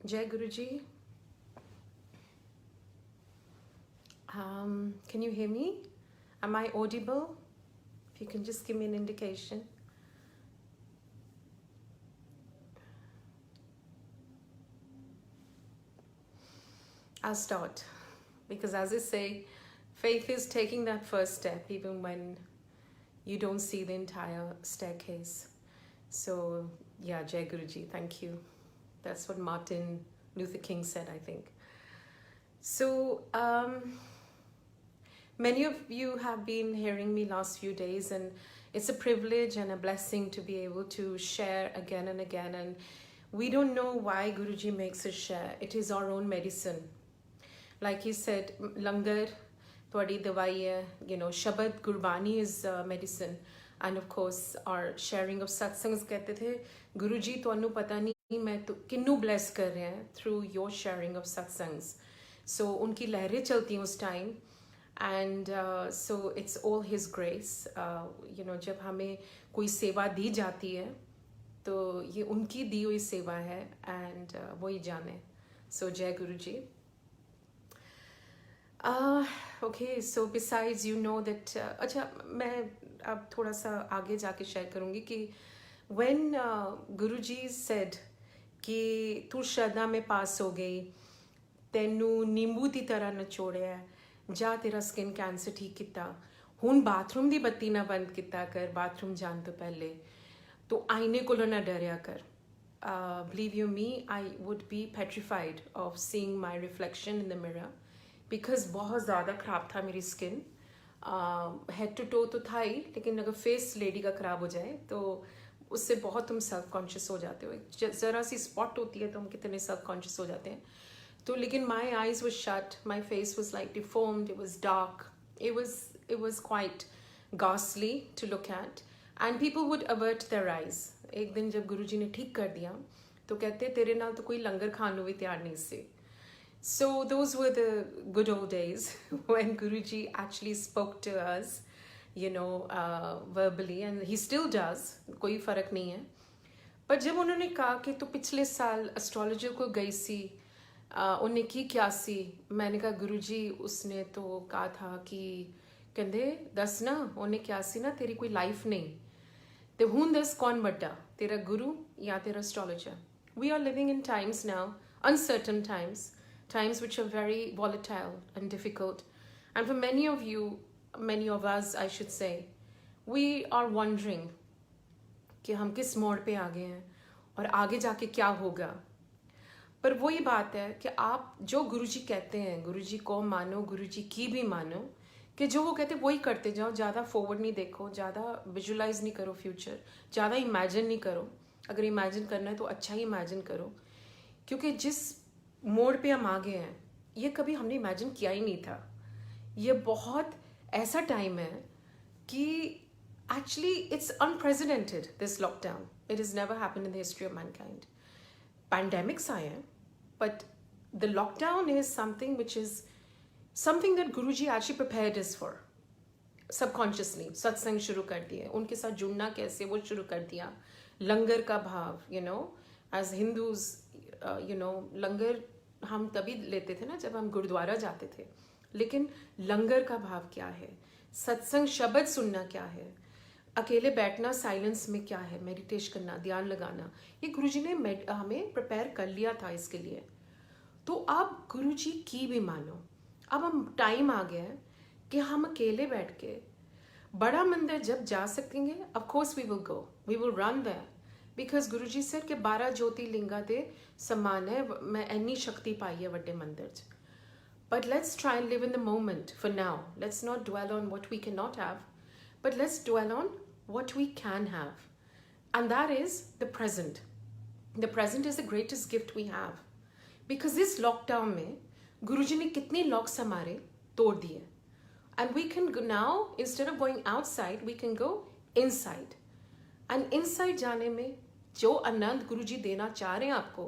Jai Guruji. Can you hear me? Am I audible? If you can just give me an indication. I'll start. Because as I say, faith is taking that first step even when you don't see the entire staircase. So, yeah, Jai Guruji, thank you. That's what Martin Luther King said, I think. So, many of you have been hearing me last few days, and it's a privilege and a blessing to be able to share again and again. And we don't know why Guruji makes us share. It is our own medicine. Like he said, langar, twadi dawai hai, Shabad Gurbani is medicine. And of course, our sharing of satsangs कहते थे, Guruji तुहानू पता नहीं मैं तो किन्नू bless कर रहे हैं through your sharing of satsangs. So उनकी लहरें चलती हैं उस time. And so it's all his grace. जब हमें कोई सेवा दी जाती है तो ये उनकी दी हुई सेवा है, and वही जाने. So Jai Guruji. Okay, so besides that अच्छा मैं अब थोड़ा सा आगे जाके शेयर करूँगी कि when Guruji said कि तू श्रद्धा में पास हो गई, तेनू नींबू दी तरह नचोड़िया, जा तेरा स्किन कैंसर ठीक किता, हुण बाथरूम दी बत्ती ना बंद किता कर बाथरूम जान तो पहले, तो आईने कोलों ना डरिया कर. Believe you me, I would be petrified of seeing my reflection in the mirror because बहुत ज़्यादा ख़राब था मेरी स्किन. हेड टू टो तो था ही, लेकिन अगर फेस लेडी का ख़राब हो जाए तो उससे बहुत तुम सेल्फ कॉन्शियस हो जाते हो. ज़रा सी स्पॉट होती है तो हम कितने सेल्फ कॉन्शियस हो जाते हैं. तो लेकिन my eyes were shut, my face was like deformed, it was dark, it was quite ghastly to look at, and people would avert their eyes. एक दिन जब गुरुजी ने ठीक कर दिया तो कहते तेरे नाल तो कोई लंगर खाने भी तैयार नहीं से. So those were the good old days when Guruji actually spoke to us, verbally, and he still does. कोई फर्क नहीं है. पर जब उन्होंने कहा कि तो पिछले साल एस्ट्रोलॉजर को गई सी, उन्हें की क्या सी, मैंने कहा गुरुजी उसने तो कहा था कि कहते दस ना उन्हें क्या सी ना तेरी कोई लाइफ नहीं, तो हूँ दस कौन बड़ा तेरा गुरु या तेरा astrologer. We are living in times now, uncertain times which are very volatile and difficult, and for many of you, many of us I should say, we are wondering कि हम किस मोड़ पे आ गए हैं और आगे जाके क्या होगा. पर वही बात है कि आप जो गुरुजी कहते हैं, गुरुजी को मानो, गुरुजी की भी मानो, कि जो वो कहते वही करते जाओ. ज़्यादा फॉरवर्ड नहीं देखो, ज़्यादा विजुलाइज नहीं करो फ्यूचर, ज़्यादा इमेजिन नहीं करो. अगर इमेजिन करना है तो अच्छा ही इमेजिन करो, क्योंकि जिस मोड़ पे हम आ गए हैं ये कभी हमने इमेजिन किया ही नहीं था. ये बहुत ऐसा टाइम है कि actually it's unprecedented. This lockdown, it is never happened in the history of Mankind. Pandemics आए हैं, but the lockdown is something which is something that Guruji actually prepared us for. Subconsciously सत्संग शुरू कर दिए, उनके साथ जुड़ना कैसे वो शुरू कर दिया. लंगर का भाव, as Hindus, लंगर हम तभी लेते थे ना जब हम गुरुद्वारा जाते थे, लेकिन लंगर का भाव क्या है, सत्संग शब्द सुनना क्या है, अकेले बैठना साइलेंस में क्या है, मेडिटेशन करना, ध्यान लगाना, ये गुरुजी ने हमें प्रिपेयर कर लिया था इसके लिए. तो अब गुरुजी की भी मानो. अब हम टाइम आ गया है कि हम अकेले बैठ के बड़ा मंदिर जब जा सकेंगे, of course we will go, we will run there, because Guruji sir के 12 ज्योतिर्लिंगा दे समान है, मैं इन्नी शक्ति पाई है वड्डे मंदिर च. But let's try and live in the moment for now. Let's not dwell on what we cannot have, but let's dwell on what we can have. And that is the present. The present is the greatest gift we have. Because this lockdown में गुरुजी ने कितने locks हमारे तोड़ दिए. And we can go now, instead of going outside, we can go inside. And inside जाने में जो आनंद गुरुजी देना चाह रहे हैं आपको,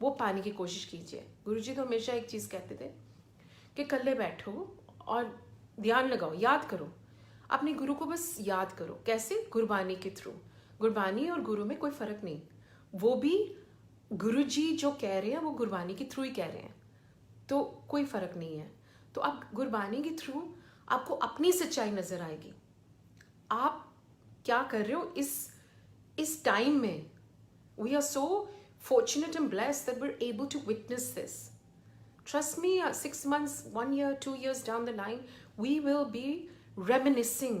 वो पाने की कोशिश कीजिए. गुरुजी तो हमेशा एक चीज़ कहते थे कि कल्ले बैठो और ध्यान लगाओ, याद करो अपने गुरु को. बस याद करो कैसे, गुरबानी के थ्रू. गुरबानी और गुरु में कोई फ़र्क नहीं. वो भी गुरुजी जो कह रहे हैं वो गुरबानी के थ्रू ही कह रहे हैं, तो कोई फ़र्क नहीं है। तो आप गुरबानी के थ्रू आपको अपनी सच्चाई नज़र आएगी, आप क्या कर रहे हो इस टाइम में। We are so fortunate and blessed that we're able to witness this. Trust me, 6 months, 1 year, 2 years down the line, we will be reminiscing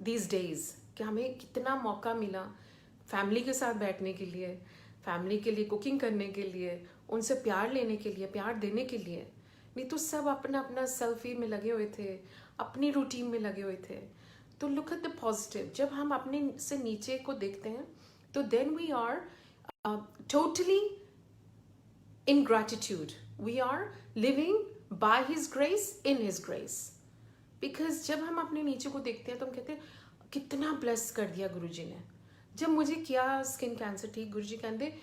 these days कि हमें कितना मौका मिला फैमिली के साथ बैठने के लिए, फैमिली के लिए कुकिंग करने के लिए, उनसे प्यार लेने के लिए, प्यार देने के लिए। नहीं तो सब अपना अपना सेल्फी में लगे हुए थे, अपनी रूटीन में लगे हुए थे। तो लुक एट द पॉजिटिव। जब हम अपने से नीचे को देखते हैं तो then we are totally in gratitude. We are living by His grace, in His grace. Because जब हम अपने नीचे को देखते हैं तो हम कहते हैं कितना ब्लेस कर दिया गुरुजी ने। जब मुझे क्या स्किन कैंसर थी, गुरुजी कहते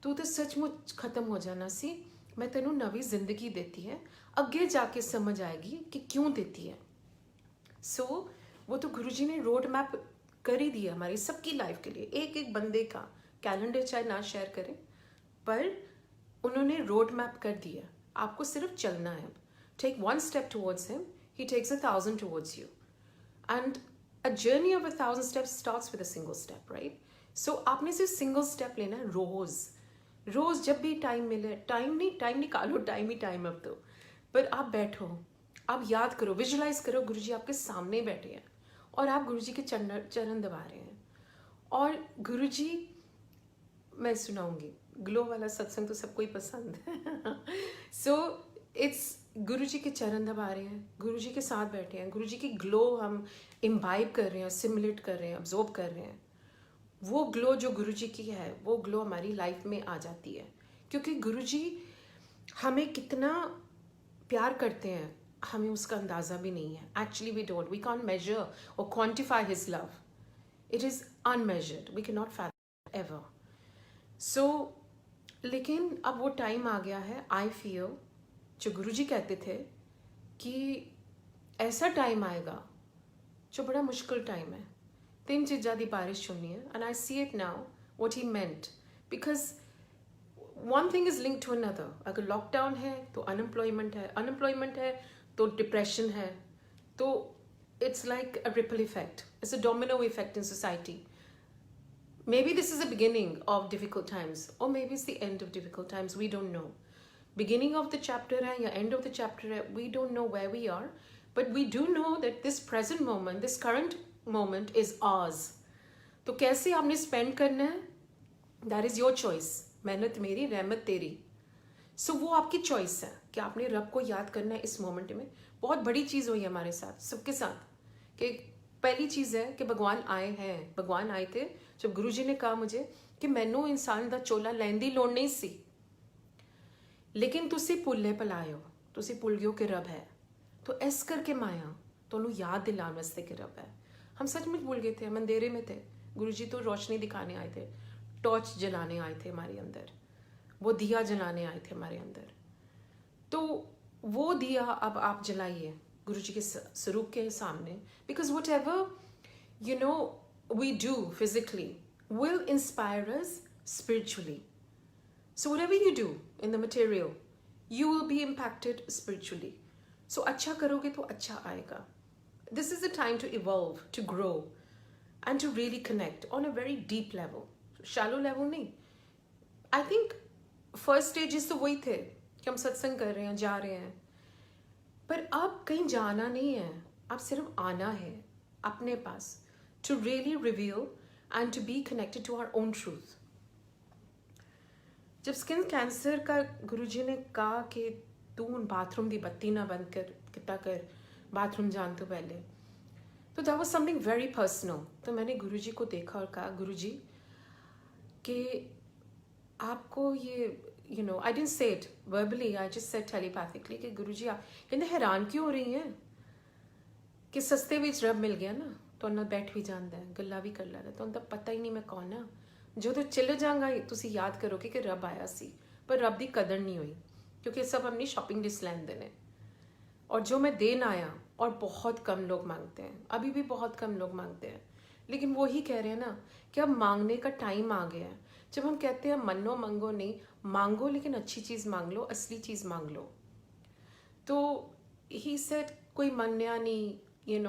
तू तो सचमुच खत्म हो जाना सी, मैं तेनू नवी जिंदगी देती है, अगे जाके समझ आएगी कि क्यों देती है। सो वो तो गुरुजी ने रोड मैप कर ही दिया हमारी सबकी लाइफ के लिए। एक एक बंदे का कैलेंडर चाहे ना शेयर करें, पर उन्होंने रोड मैप कर दिया, आपको सिर्फ चलना है। Take 1 step towards him, he takes 1,000 towards you. And a journey of 1,000 steps starts with a single step, right? So आपने सिर्फ सिंगल स्टेप लेना है रोज जब भी टाइम मिले, टाइम निकालो, टाइम ही टाइम अब तो, पर आप बैठो, आप याद करो, विजुलाइज करो गुरुजी आपके सामने बैठे हैं और आप गुरुजी के चरण दबा रहे हैं। और गुरुजी, मैं सुनाऊंगी, ग्लो वाला सत्संग तो सबको ही पसंद है। सो इट्स गुरुजी के चरण दबा रहे हैं, गुरुजी के साथ बैठे हैं, गुरुजी की ग्लो हम इम्बाइब कर रहे हैं, सिमुलेट कर रहे हैं, अब्जॉर्ब कर रहे हैं। वो ग्लो जो गुरुजी की है, वो ग्लो हमारी लाइफ में आ जाती है, क्योंकि गुरुजी हमें कितना प्यार करते हैं हमें उसका अंदाज़ा भी नहीं है। एक्चुअली वी कांट मेजर और quantify his love, it is unmeasured, we can not fathom ever. So लेकिन अब वो टाइम आ गया है, आई फील, जो गुरुजी कहते थे कि ऐसा टाइम आएगा जो बड़ा मुश्किल टाइम है, 3 चीज़ां दी बारिश होनी है। And I see it now what he meant, because one thing is link to another. अगर लॉकडाउन है तो अनएम्प्लॉयमेंट है तो डिप्रेशन है, तो it's like a ripple effect, it's a domino effect in society. Maybe this is the beginning of difficult times, or maybe it's the end of difficult times. We don't know. Beginning of the chapter hai ya end of the chapter hai, we don't know where we are, but we do know that this present moment, this current moment is ours. तो कैसे आपने spend करना है, that is your choice. मेहनत मेरी, रहमत तेरी। So वो आपकी choice है कि आपने रब को याद करना है इस मोमेंट में। बहुत बड़ी चीज़ हुई है हमारे साथ, सबके साथ, कि पहली चीज़ है कि भगवान आए हैं, भगवान आए थे जब गुरुजी ने कहा मुझे कि मैनू इंसान दा चोला लैन दी लोड़ नहीं सी, लेकिन तुसी भुल्ले भुलाए हो, तुसी भुल गए हो कि रब है, तो इस करके माया तुहानू याद दिलाने वास्ते कि रब है। हम सचमुच भूल गए थे, हम अंधेरे में थे, गुरुजी तो रोशनी दिखाने आए थे, टॉर्च जलाने आए थे हमारे अंदर, वो दिया जलाने आए थे हमारे अंदर। तो वो दिया अब आप जलाइए गुरुजी के स्वरूप के सामने, because what ever you know we do physically will inspire us spiritually. So whatever you do in the material, you will be impacted spiritually. So अच्छा करोगे तो अच्छा आएगा. This is the time to evolve, to grow, and to really connect on a very deep level. Shallow level नहीं. I think first stages तो वही थे कि हम सत्संग कर रहे हैं, जा रहे हैं, पर अब कहीं जाना नहीं है, अब सिर्फ आना है अपने पास, to really reveal and to be connected to our own truth. जब स्किन कैंसर का गुरुजी ने कहा कि तू बाथरूम दी बत्ती ना बंद कर बाथरूम जान तो पहले, तो that was something very personal. तो मैंने गुरुजी को देखा और कहा, गुरुजी कि आपको ये I didn't say it verbally, I just said telepathically कि गुरुजी आप कहते हैरान क्यों हो रही हैं कि सस्ते विच रब मिल गया ना, तो ना बैठ भी जाता है, गल्ला भी कर लेना, तो तब पता ही नहीं मैं कौन हाँ। जो तो चले जाऊँगा तुसी याद करोगे कि रब आया सी, पर रब की कदर नहीं हुई, क्योंकि सब अपनी शॉपिंग लिस्ट लैन देने, और जो मैं देन आया, और बहुत कम लोग मांगते हैं, अभी भी बहुत कम लोग मांगते हैं, लेकिन वो ही कह रहे हैं ना कि अब मांगने का टाइम आ गया है। जब हम कहते हैं मन्नो मंगो नहीं, मांगो लेकिन अच्छी चीज़ मांग लो, असली चीज़ मांग लो। तो ही सेड कोई मन्या नहीं,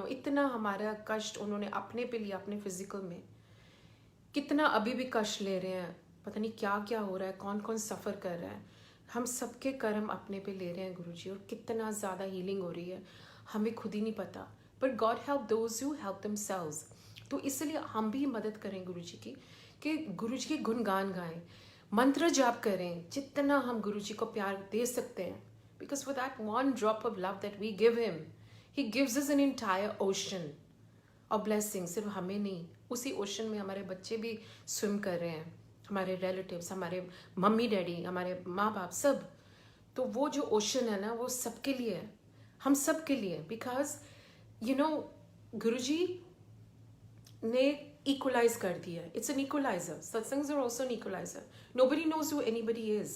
इतना हमारा कष्ट उन्होंने अपने पे लिया, अपने फिजिकल में। कितना अभी भी कष्ट ले रहे हैं, पता नहीं क्या क्या हो रहा है, कौन कौन सफ़र कर रहा है। हम सबके कर्म अपने पे ले रहे हैं गुरुजी, और कितना ज़्यादा हीलिंग हो रही है हमें खुद ही नहीं पता। But God help those who help themselves. तो इसलिए हम भी मदद करें गुरुजी की, कि गुरुजी के गुणगान गाएं, मंत्र जाप करें, जितना हम गुरुजी को प्यार दे सकते हैं। Because for that one drop of love that we give him, he gives us an entire ocean और ब्लेसिंग। सिर्फ हमें नहीं, उसी ओशन में हमारे बच्चे भी स्विम कर रहे हैं, हमारे रिलेटिव्स, हमारे मम्मी डैडी, हमारे माँ बाप, सब। तो वो जो ओशन है ना, वो सबके लिए है, हम सब के लिए। बिकॉज गुरुजी ने इक्वलाइज कर दिया है। It's an equaliser. Satsangs are also an equaliser. Nobody knows who anybody is.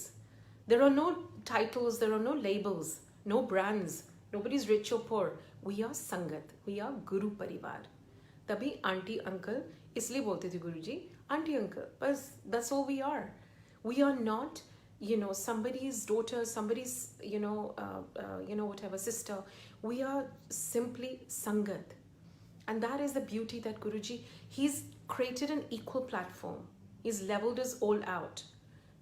There are no titles, there are no labels, no brands, nobody is rich or poor. We are sangat, we are guru parivar. तभी aunty uncle इसलिए बोलते थे Guruji aunty uncle, बस that's all we are. We are not somebody's daughter, somebody's whatever sister. We are simply sangat. And that is the beauty that Guruji, he's created an equal platform. He's leveled us all out,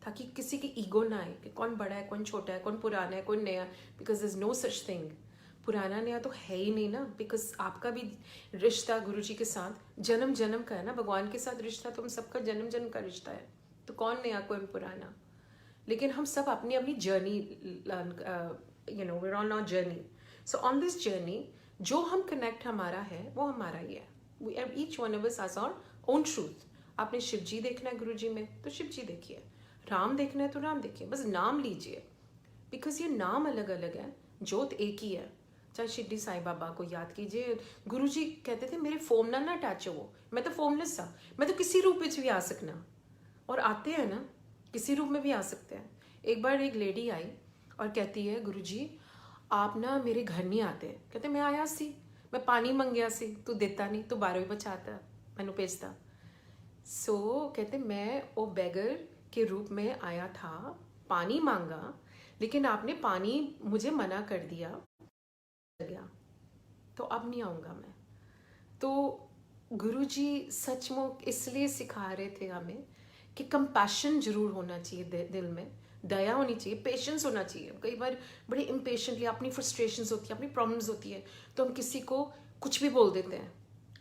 ताकि किसी की ego ना आए कि कौन बड़ा है, कौन छोटा है, कौन पुराना है, कौन नया। Because there's no such thing. पुराना नया तो है ही नहीं ना। बिकॉज आपका भी रिश्ता गुरुजी के साथ जन्म जन्म का है ना, भगवान के साथ रिश्ता तो हम सबका जन्म जन्म का रिश्ता है। तो कौन नया, कौन पुराना। लेकिन हम सब अपनी अपनी journey, we're on our journey. So on this journey, जो हम कनेक्ट हमारा है वो हमारा ही है। Each one of us has our own truth. आपने शिव जी देखना है गुरुजी में तो शिव जी देखिए, राम देखना है तो राम देखिए, बस नाम लीजिए। बिकॉज ये नाम अलग अलग है, जोत एक ही है। चाहे शिरडी साईं बाबा को याद कीजिए। गुरुजी कहते थे मेरे फोम ना अटैच हो, मैं तो फोमलेस था, मैं तो किसी रूप में भी आ सकना। और आते हैं ना, किसी रूप में भी आ सकते हैं। एक बार एक लेडी आई और कहती है गुरुजी आप ना मेरे घर नहीं आते। कहते मैं आया सी, मैं पानी मंगया सी, तू देता नहीं, तू 12 बचाता, मैनू भेजता। सो कहते मैं वो बेगर के रूप में आया था, पानी मांगा, लेकिन आपने पानी मुझे मना कर दिया, गया, तो अब नहीं आऊँगा मैं। तो गुरुजी सचमुच इसलिए सिखा रहे थे हमें कि कंपैशन जरूर होना चाहिए दिल में, दया होनी चाहिए, पेशेंस होना चाहिए। कई बार बड़े इम्पेशेंटली अपनी फ्रस्ट्रेशंस होती है, अपनी प्रॉब्लम्स होती है, तो हम किसी को कुछ भी बोल देते हैं।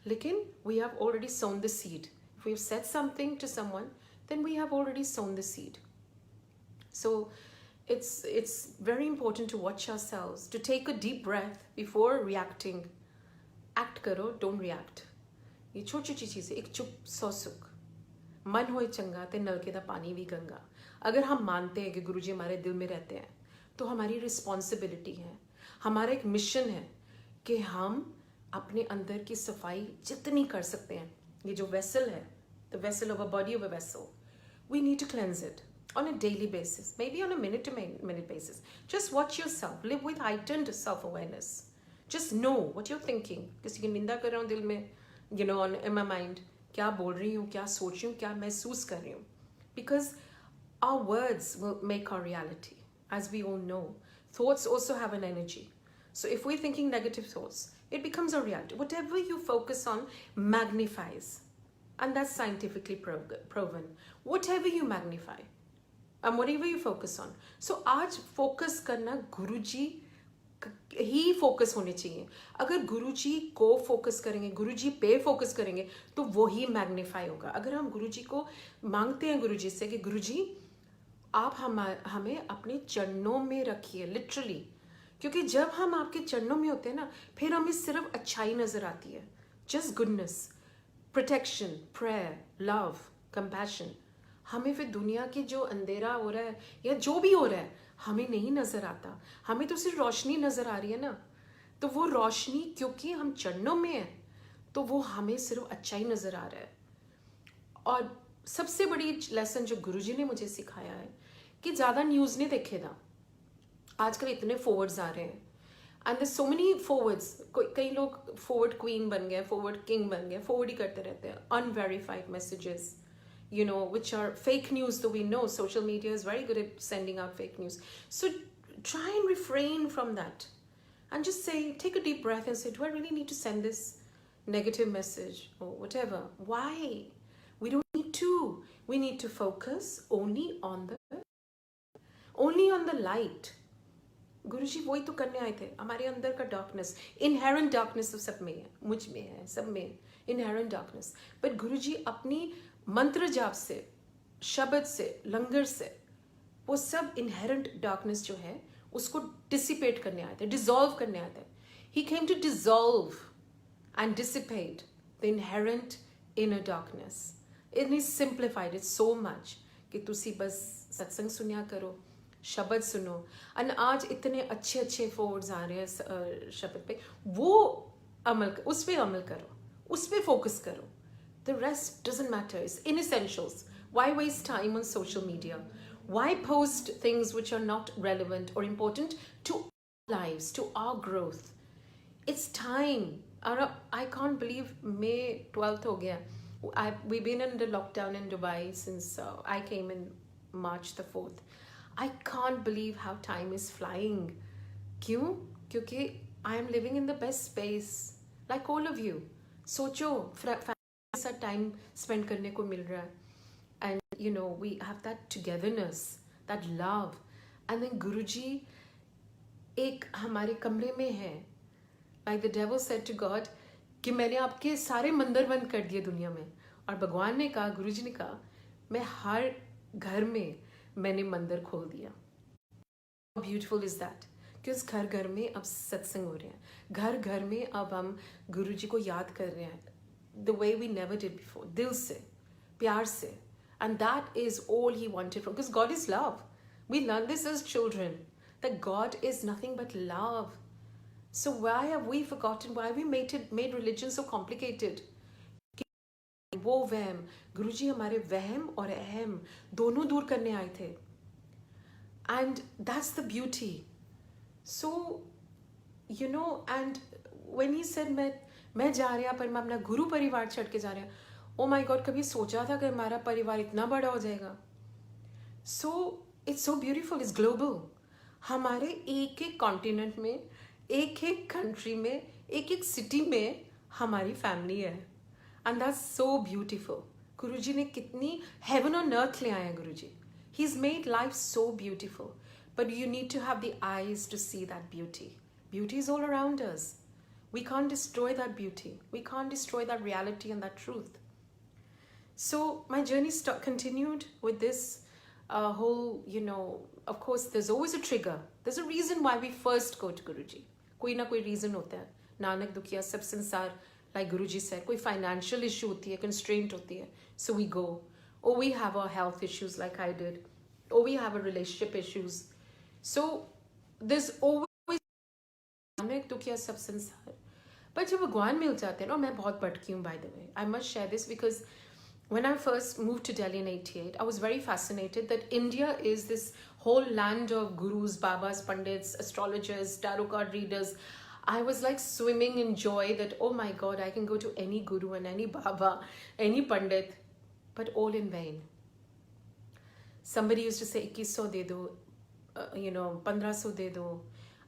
लेकिन we have already sown the seed. If we have said something to someone, then we have already sown the seed. So it's very important to watch ourselves, to take a deep breath before reacting. Act करो, don't react. ये छोटी छोटी चीज़ है। एक चुप सौ सुख, मन होए चंगा ते नलके दा पानी भी गंगा। अगर हम मानते हैं कि गुरुजी हमारे दिल में रहते हैं, तो हमारी रिस्पॉन्सिबिलिटी है, हमारा एक मिशन है कि हम अपने अंदर की सफाई जितनी कर सकते हैं, ये जो वेसल है, the vessel of a body of a vessel, we need to cleanse it on a daily basis, maybe on a minute to minute basis. Just watch yourself, live with heightened self-awareness. Just know what you're thinking. किसी की निंदा कर रहा हूँ दिल में, in my mind, क्या बोल रही हूँ, क्या सोच रही हूँ, क्या महसूस कर रही हूँ. Because our words will make our reality, as we all know. Thoughts also have an energy. So if we're thinking negative thoughts, it becomes a reality. Whatever you focus on magnifies. And that's scientifically proven. Whatever you magnify, and whatever you focus on. So आज focus करना गुरुजी ही focus होने चाहिए। अगर गुरुजी को focus करेंगे, गुरुजी पे focus करेंगे, तो वो ही मैग्नीफाई होगा। अगर हम गुरुजी को मांगते हैं गुरुजी से कि गुरुजी आप हमें अपने चरणों में रखिए, लिटरली, क्योंकि जब हम आपके चरणों में होते हैं ना, फिर हमें सिर्फ अच्छाई नजर आती है। Just goodness, protection, prayer, love, compassion. हमें फिर दुनिया की जो अंधेरा हो रहा है या जो भी हो रहा है हमें नहीं नजर आता, हमें तो सिर्फ रोशनी नजर आ रही है ना। तो वो रोशनी क्योंकि हम चरणों में है, तो वो हमें सिर्फ अच्छा ही नजर आ रहा है। और सबसे बड़ी लेसन जो गुरुजी ने मुझे सिखाया है कि ज़्यादा न्यूज़ नहीं देखेगा। आजकल इतने फॉरवर्ड्स आ रहे हैं, एंड सो मेनी फॉरवर्ड्स। कई लोग फॉरवर्ड क्वीन बन गए, फॉरवर्ड किंग बन गए, फॉरवर्ड ही करते रहते हैं unverified messages, which are fake news, though we know social media is very good at sending out fake news. So try and refrain from that and just say, take a deep breath and say, do I really need to send this negative message or whatever? Why? We don't need to. We need to focus only on the light. गुरुजी वही तो करने आए थे. हमारे अंदर का darkness, inherent darkness तो सब में है, मुझ में है, सब में inherent darkness. But गुरुजी अपनी मंत्र जाप से, शब्द से, लंगर से, वो सब inherent darkness जो है उसको dissipate करने आए थे, dissolve करने आए थे. He came to dissolve and dissipate the inherent inner darkness. And he simplified it so much कि तुसी बस सत्संग सुनिया करो, शब्द सुनो. और आज इतने अच्छे अच्छे फोर्ड्स आ रहे हैं शब्द पे, वो उस पे अमल करो, उस पे फोकस करो. The rest doesn't matter. It's inessentials. Why waste time on social media? Why post things which are not relevant or important to our lives, to our growth? It's time. I can't believe May 12th ho gaya. We've been under lockdown in Dubai since I came in March the 4th. I can't believe how time is flying. क्यों? क्योंकि I am living in the best space, like all of you. सोचो, ऐसा time spend करने को मिल रहा है. And we have that togetherness, that love. And then Guruji एक हमारे कमरे में है. Like the devil said to God कि मैंने आपके सारे मंदिर बंद कर दिए दुनिया में. और भगवान ने कहा, गुरुजी ने कहा, मैं हर घर में मैंने मंदिर खोल दिया. How beautiful is that? कि उस घर घर में अब सत्संग हो रहे हैं, घर घर में अब हम गुरुजी को याद कर रहे हैं, the way we never did before, दिल से, प्यार से. And that is all he wanted from, because God is love. We learn this as children, that God is nothing but love. So why have we forgotten? Why have we made religion so complicated? वो वहम, गुरुजी हमारे वहम और अहम दोनों दूर करने आए थे. And that's the beauty. So, and when he said मैं जा रहा पर मैं अपना गुरु परिवार छोड़ के जा रहा, oh my God, कभी सोचा था कि हमारा परिवार इतना बड़ा हो जाएगा? So it's so beautiful. It's global. हमारे एक एक कॉन्टिनेंट में, एक एक कंट्री में, एक एक सिटी में हमारी फैमिली है. And that's so beautiful. Guruji ने कितनी heaven on earth ले आया गुरुजी. He's made life so beautiful. But you need to have the eyes to see that beauty. Beauty is all around us. We can't destroy that beauty. We can't destroy that reality and that truth. So my journey continued with this whole, of course, there's always a trigger. There's a reason why we first go to Guruji. कोई ना कोई reason होता है. नानक दुखिया सब संसार, like Guruji said, कोई financial issue होती है, constraint होती है, so we go. Or we have our health issues like I did. Or we have a relationship issues. So there's always Nanak दुखिया सब संसार. But जब भगवान मिल जाते हैं ना, मैं बहुत भटकी हूँ, by the way. I must share this because when I first moved to Delhi in 88, I was very fascinated that India is this whole land of gurus, babas, pandits, astrologers, tarot card readers. I was like swimming in joy that, oh my God, I can go to any guru and any baba, any pandit, but all in vain. Somebody used to say, 2100 de do, 1500 de do.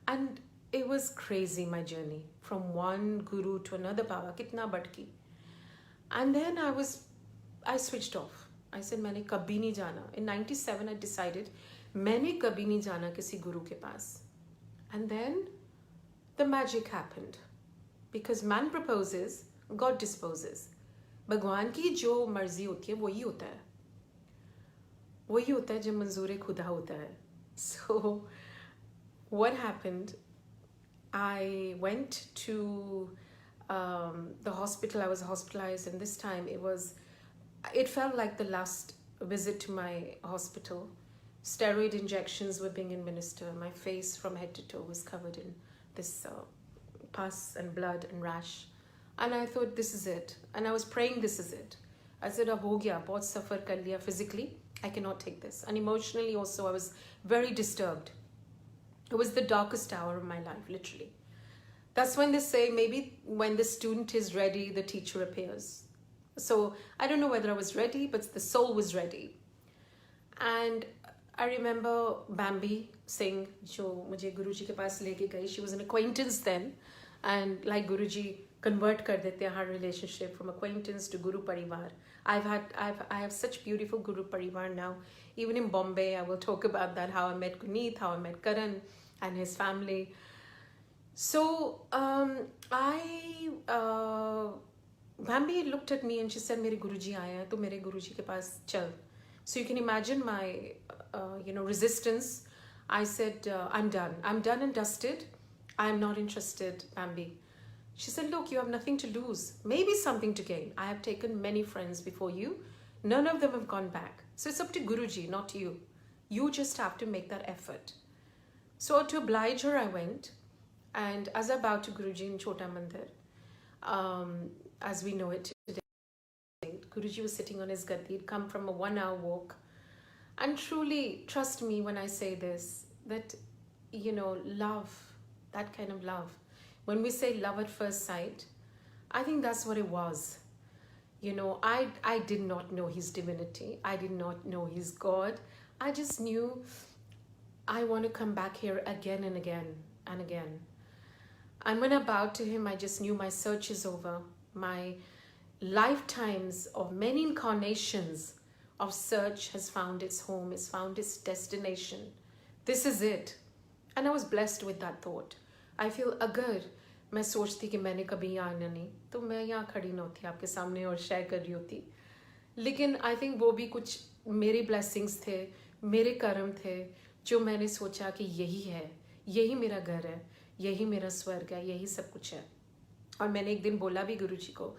And it was crazy, my journey. From one guru to another baba, kitna bhatki. And then I switched off. I said, मैंने कभी नहीं जाना. In 97, I decided, मैंने कभी नहीं जाना किसी गुरु के पास. And then the magic happened. Because man proposes, God disposes. भगवान की जो मर्जी होती है, वही होता है. वही होता है जो मंजूर खुदा होता है. So, what happened? I went to the hospital. I was hospitalized, and this time it felt like the last visit to my hospital. Steroid injections were being administered. My face from head to toe was covered in this pus and blood and rash. And I thought, this is it. And I was praying, this is it. I said, ab ho gaya, bahut suffer kar liya physically. I cannot take this. And emotionally also, I was very disturbed. It was the darkest hour of my life, literally. That's when they say, maybe when the student is ready, the teacher appears. So I don't know whether I was ready, but the soul was ready. And I remember Bambi Singh, जो मुझे गुरुजी के पास लेके गई. She was an acquaintance then, and like Guruji convert कर देते हैं our relationship from acquaintance to Guru Parivar. I have such beautiful Guru Parivar now. Even in Bombay, I will talk about that, how I met Guneet, how I met Karan and his family. So Bambi looked at me and she said, मेरे गुरुजी आए हैं, तो मेरे गुरुजी के पास चल. So you can imagine my resistance. I said, I'm done and dusted. I'm not interested, Bambi. She said, look, you have nothing to lose, maybe something to gain. I have taken many friends before you. None of them have gone back. So it's up to Guruji, not you. You just have to make that effort. So to oblige her, I went. And as I bowed to Guruji in Chota Mandir, as we know it today, Guruji was sitting on his gaddi. He'd come from a 1-hour walk. And truly, trust me when I say this, that, love, that kind of love. When we say love at first sight, I think that's what it was. I did not know his divinity. I did not know his God. I just knew I want to come back here again and again and again. And when I bowed to him, I just knew my search is over. My lifetimes of many incarnations of search has found its home, has found its destination. This is it. And I was blessed with that thought. I feel अगर मैं सोचती कि मैंने कभी यहाँ आना नहीं, तो मैं यहाँ खड़ी न होती आपके सामने और शेयर कर रही होती. लेकिन I think वो भी कुछ मेरे blessings थे, मेरे कर्म थे, जो मैंने सोचा कि यही है, यही मेरा घर है, यही मेरा स्वर्ग है, यही सब कुछ है. और मैंने एक दिन बोला भी गुरुजी को,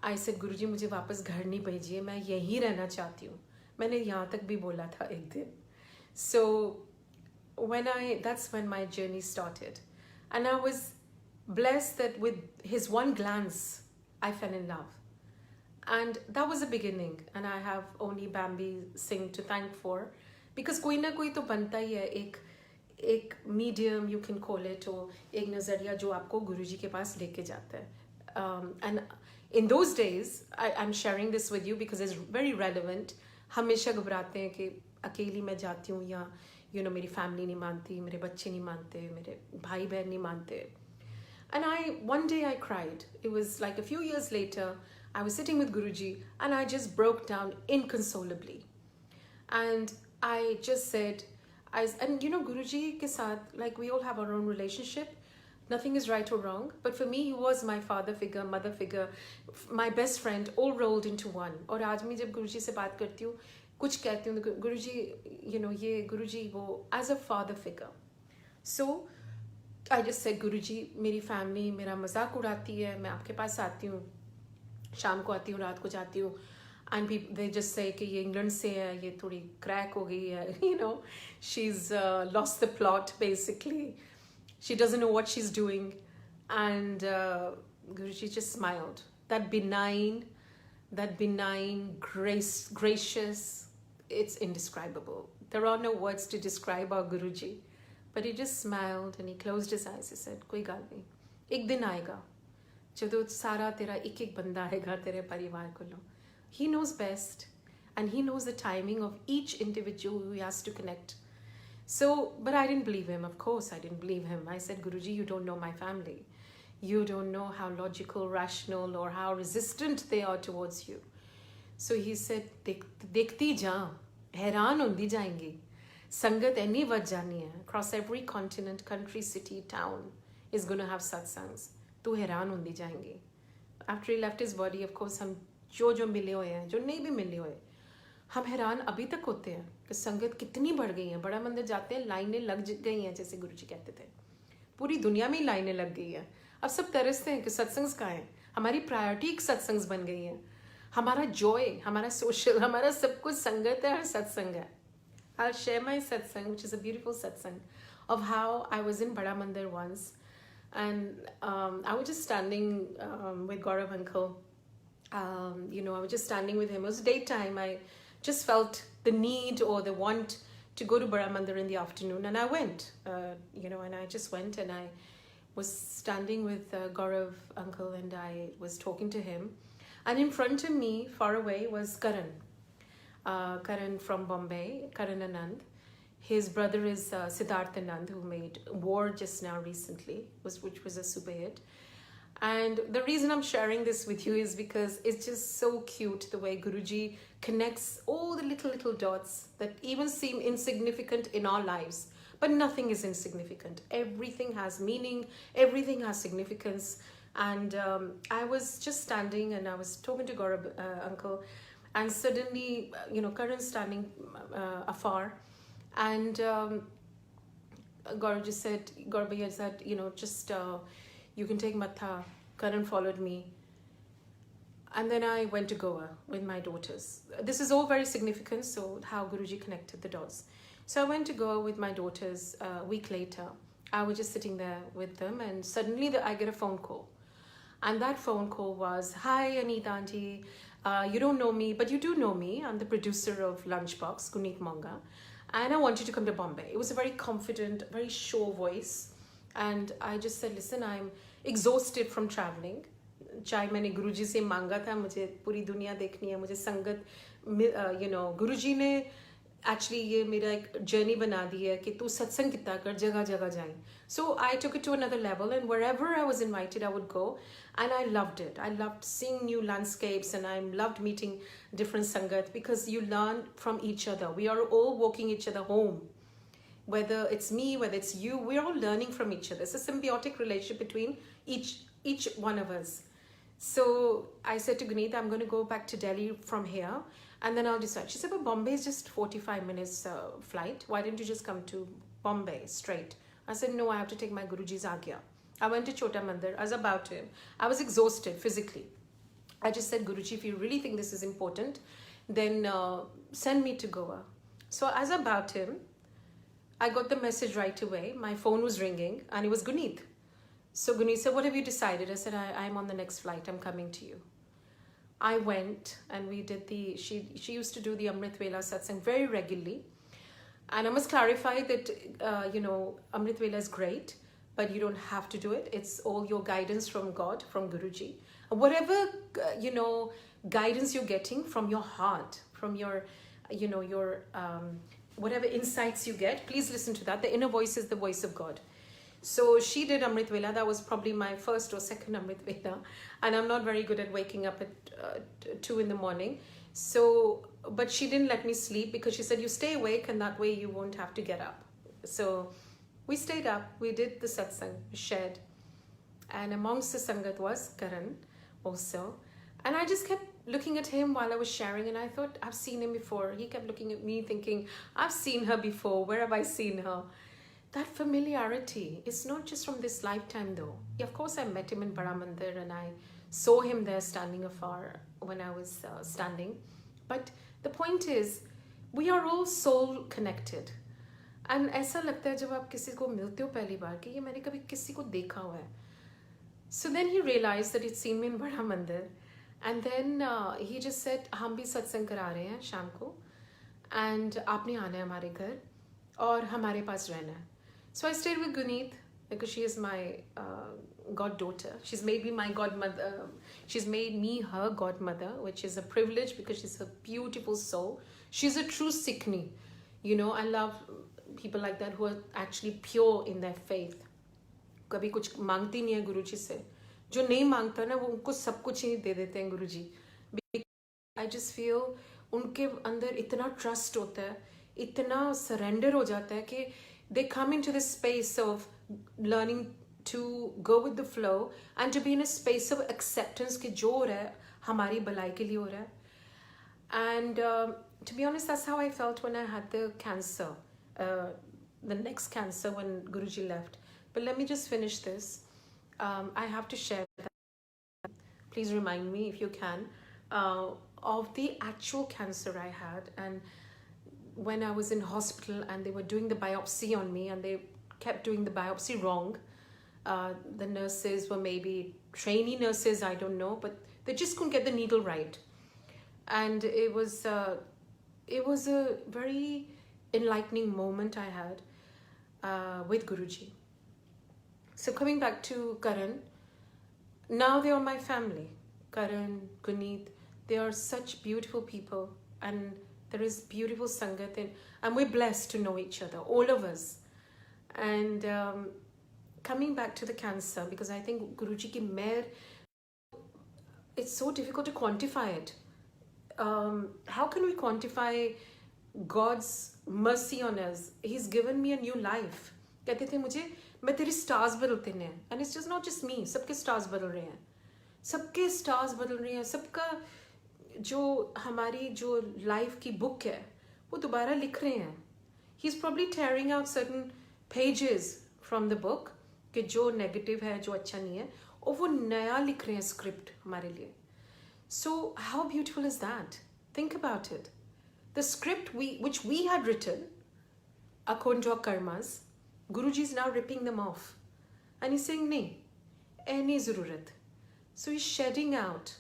I said, गुरुजी मुझे वापस घर नहीं भेजिए, मैं यहीं रहना चाहती हूँ. मैंने यहाँ तक भी बोला था एक दिन. So that's when my journey started. And I was blessed that with his one glance, I fell in love. And that was the beginning. And I have only Bambi Singh to thank for. Because कोई ना कोई तो बनता ही है, एक medium you can call it, or एक नज़रिया जो आपको गुरुजी के पास लेके जाता है. And in those days, I'm sharing this with you because it's very relevant. हमेशा घबराते हैं कि अकेली मैं जाती हूँ या मेरी फैमिली नहीं मानती, मेरे बच्चे नहीं मानते, मेरे भाई बहन नहीं मानते. And one day I cried. It was like a few years later, I was sitting with Guruji and I just broke down inconsolably. And I just said, Guruji ke saath, like we all have our own relationship. Nothing is right or wrong. But for me, he was my father figure, mother figure, my best friend, all rolled into one. और आज मैं जब गुरुजी से बात करती हूँ, कुछ कहती हूँ, गुरुजी, ये गुरुजी वो as a father figure. So I just said, गुरुजी, मेरी family मेरा मजाक उड़ाती है, मैं आपके पास आती हूँ, शाम को आती हूँ, रात को जाती हूँ, and they just say कि ये इंग्लैंड से है, ये थोड़ी crack हो गई है, she's lost the plot basically. She doesn't know what she's doing. And Guruji just smiled. That benign, gracious, it's indescribable. There are no words to describe our Guruji. But he just smiled and he closed his eyes. He said, कोई गाल नहीं, एक दिन आएगा जब सारा तेरा एक बंदा आएगा तेरे परिवार को लो. He knows best and he knows the timing of each individual who he has to connect. So, but I didn't believe him. Of course, I didn't believe him. I said, Guruji, you don't know my family. You don't know how logical, rational, or how resistant they are towards you. So he said, देखती जा, हैरान होंदी जाएंगी. संगत Anne बढ़ जानी है. Across every continent, country, city, town is going to have satsangs. तू हैरान होंदी जाएंगी. After he left his body, of course, हम जो मिले हुए हैं, जो नहीं भी मिले हुए, हम हैरान अभी तक होते हैं कि संगत कितनी बढ़ गई है. बड़ा मंदिर जाते हैं, लाइनें लग गई हैं, जैसे गुरुजी कहते थे. पूरी दुनिया में ही लाइनें लग गई हैं. अब सब तरसते हैं कि सत्संग कहाँ है. हमारी प्रायोरिटी सत्संग बन गई है. हमारा जॉय, हमारा सोशल, हमारा सब कुछ संगत है और सत्संग है. I'll share my satsang, which is a beautiful satsang, of how I was in Bada Mandir once, and I was just standing with Gaurav uncle. I was just standing with him. It was daytime. I just felt the need or the want to go to Bada Mandir in the afternoon, and I went. And I just went, and I was standing with Gaurav uncle, and I was talking to him. And in front of me, far away, was Karan. Karan from Bombay, Karan Anand. His brother is Siddharth Anand, who made War just now recently, which was a super hit. And the reason I'm sharing this with you is because it's just so cute the way Guruji connects all the little dots that even seem insignificant in our lives. But nothing is insignificant. Everything has meaning, everything has significance. And I was just standing and I was talking to Gaurav uncle, and suddenly, Karan standing afar, and Gaurav Bhaiya said, you can take Matha. Karan followed me. And then I went to Goa with my daughters. This is all very significant, so how Guruji connected the dots. So I went to Goa with my daughters a week later. I was just sitting there with them, and suddenly I get a phone call. And that phone call was, "Hi, Anita auntie. You don't know me, but you do know me. I'm the producer of Lunchbox, Guneet Monga. And I want you to come to Bombay." It was a very confident, very sure voice. And I just said, "Listen, I'm exhausted from traveling. चाहे मैंने गुरुजी से मांगा था, मुझे पूरी दुनिया देखनी है, मुझे संगत, गुरुजी ने एक्चुअली ये मेरा एक जर्नी बना दी है कि तू सत्संग कितना कर, जगह जगह जाए." So I took it to another level, and wherever I was invited, I would go, and I loved it. I loved seeing new landscapes, and I loved meeting different sangat, because you learn from each other. We are all walking each other home. Whether it's me, whether it's you, we're all learning from each other. It's a symbiotic relationship between each one of us. So I said to Guneet, "I'm going to go back to Delhi from here, and then I'll decide." She said, "But Bombay is just 45 minutes flight. Why didn't you just come to Bombay straight?" I said, "No, I have to take my Guruji's Agya." I went to Chota Mandir. I was about to him. I was exhausted physically. I just said, "Guruji, if you really think this is important, then send me to Goa." So as I bowed him, I got the message right away. My phone was ringing, and it was Guneet. So Guneet said, "What have you decided?" I said, I'm on the next flight. I'm coming to you." I went, and we did she used to do the Amrit Vela satsang very regularly. And I must clarify that, Amrit Vela is great, but you don't have to do it. It's all your guidance from God, from Guruji. Whatever, guidance you're getting from your heart, from your, whatever insights you get, please listen to that. The inner voice is the voice of God. So she did Amrit Vela. That was probably my first or second Amrit Vela. And I'm not very good at waking up at 2 in the morning. So, but she didn't let me sleep, because she said, "You stay awake, and that way you won't have to get up." So we stayed up. We did the satsang, shared. And amongst the sangat was Karan also. And I just kept looking at him while I was sharing, and I thought, I've seen him before. He kept looking at me thinking, I've seen her before. Where have I seen her? That familiarity is not just from this lifetime, though. Of course, I met him in Bada Mandir, and I saw him there standing afar when I was standing. But the point is, we are all soul connected. And ऐसा लगता है जब आप किसी को मिलते हो पहली बार कि ये मैंने कभी किसी को देखा हुआ है. So then he realized that he'd seen me in Bada Mandir. And then he just said, "हम भी सत्संग करा रहे हैं शाम को, and आपने आना है हमारे घर, और हमारे पास रहना है." So I stayed with Guneet, because she is my goddaughter. She's made me my godmother. She's made me her godmother, which is a privilege, because she's a beautiful soul. She's a true Sikhni. I love people like that who are actually pure in their faith. कभी कुछ मांगती नहीं है गुरुजी से. जो नहीं मांगता ना, वो उनको सब कुछ ही दे देते हैं गुरुजी. I just feel उनके अंदर इतना trust होता है, इतना surrender हो जाता है कि they come into this space of learning to go with the flow, and to be in a space of acceptance कि जो हो रहा है हमारी भलाई के लिए हो रहा है. And to be honest, that's how I felt when I had the cancer, the next cancer, when Guruji left. But let me just finish this. I have to share that. Please remind me if you can, of the actual cancer I had. And when I was in hospital and they were doing the biopsy on me, and they kept doing the biopsy wrong. The nurses were maybe trainee nurses, I don't know, but they just couldn't get the needle right. And it was a very enlightening moment I had with Guruji. So coming back to Karan, now they are my family. Karan, Guneet, they are such beautiful people, and there is beautiful sangat, and we're blessed to know each other, all of us. And coming back to the cancer, because I think Guruji ki mehr, it's so difficult to quantify it. How can we quantify God's mercy on us? He's given me a new life. कहते थे मुझे, मैं तेरी stars बदलते हैं, and it's just not just me, सबके stars बदल रहे हैं, सबके स्टार्स बदल रहे हैं, सबका जो हमारी जो लाइफ की बुक है वो दोबारा लिख रहे हैं. He's probably tearing out certain pages from the book कि जो नेगेटिव है, जो अच्छा नहीं है, और वो नया लिख रहे हैं स्क्रिप्ट हमारे लिए. So how beautiful is that? Think about it. The script which we had written according to our karmas, Guruji is now ripping them off. And he's saying, nahi, nahi zarurat. So he's shedding out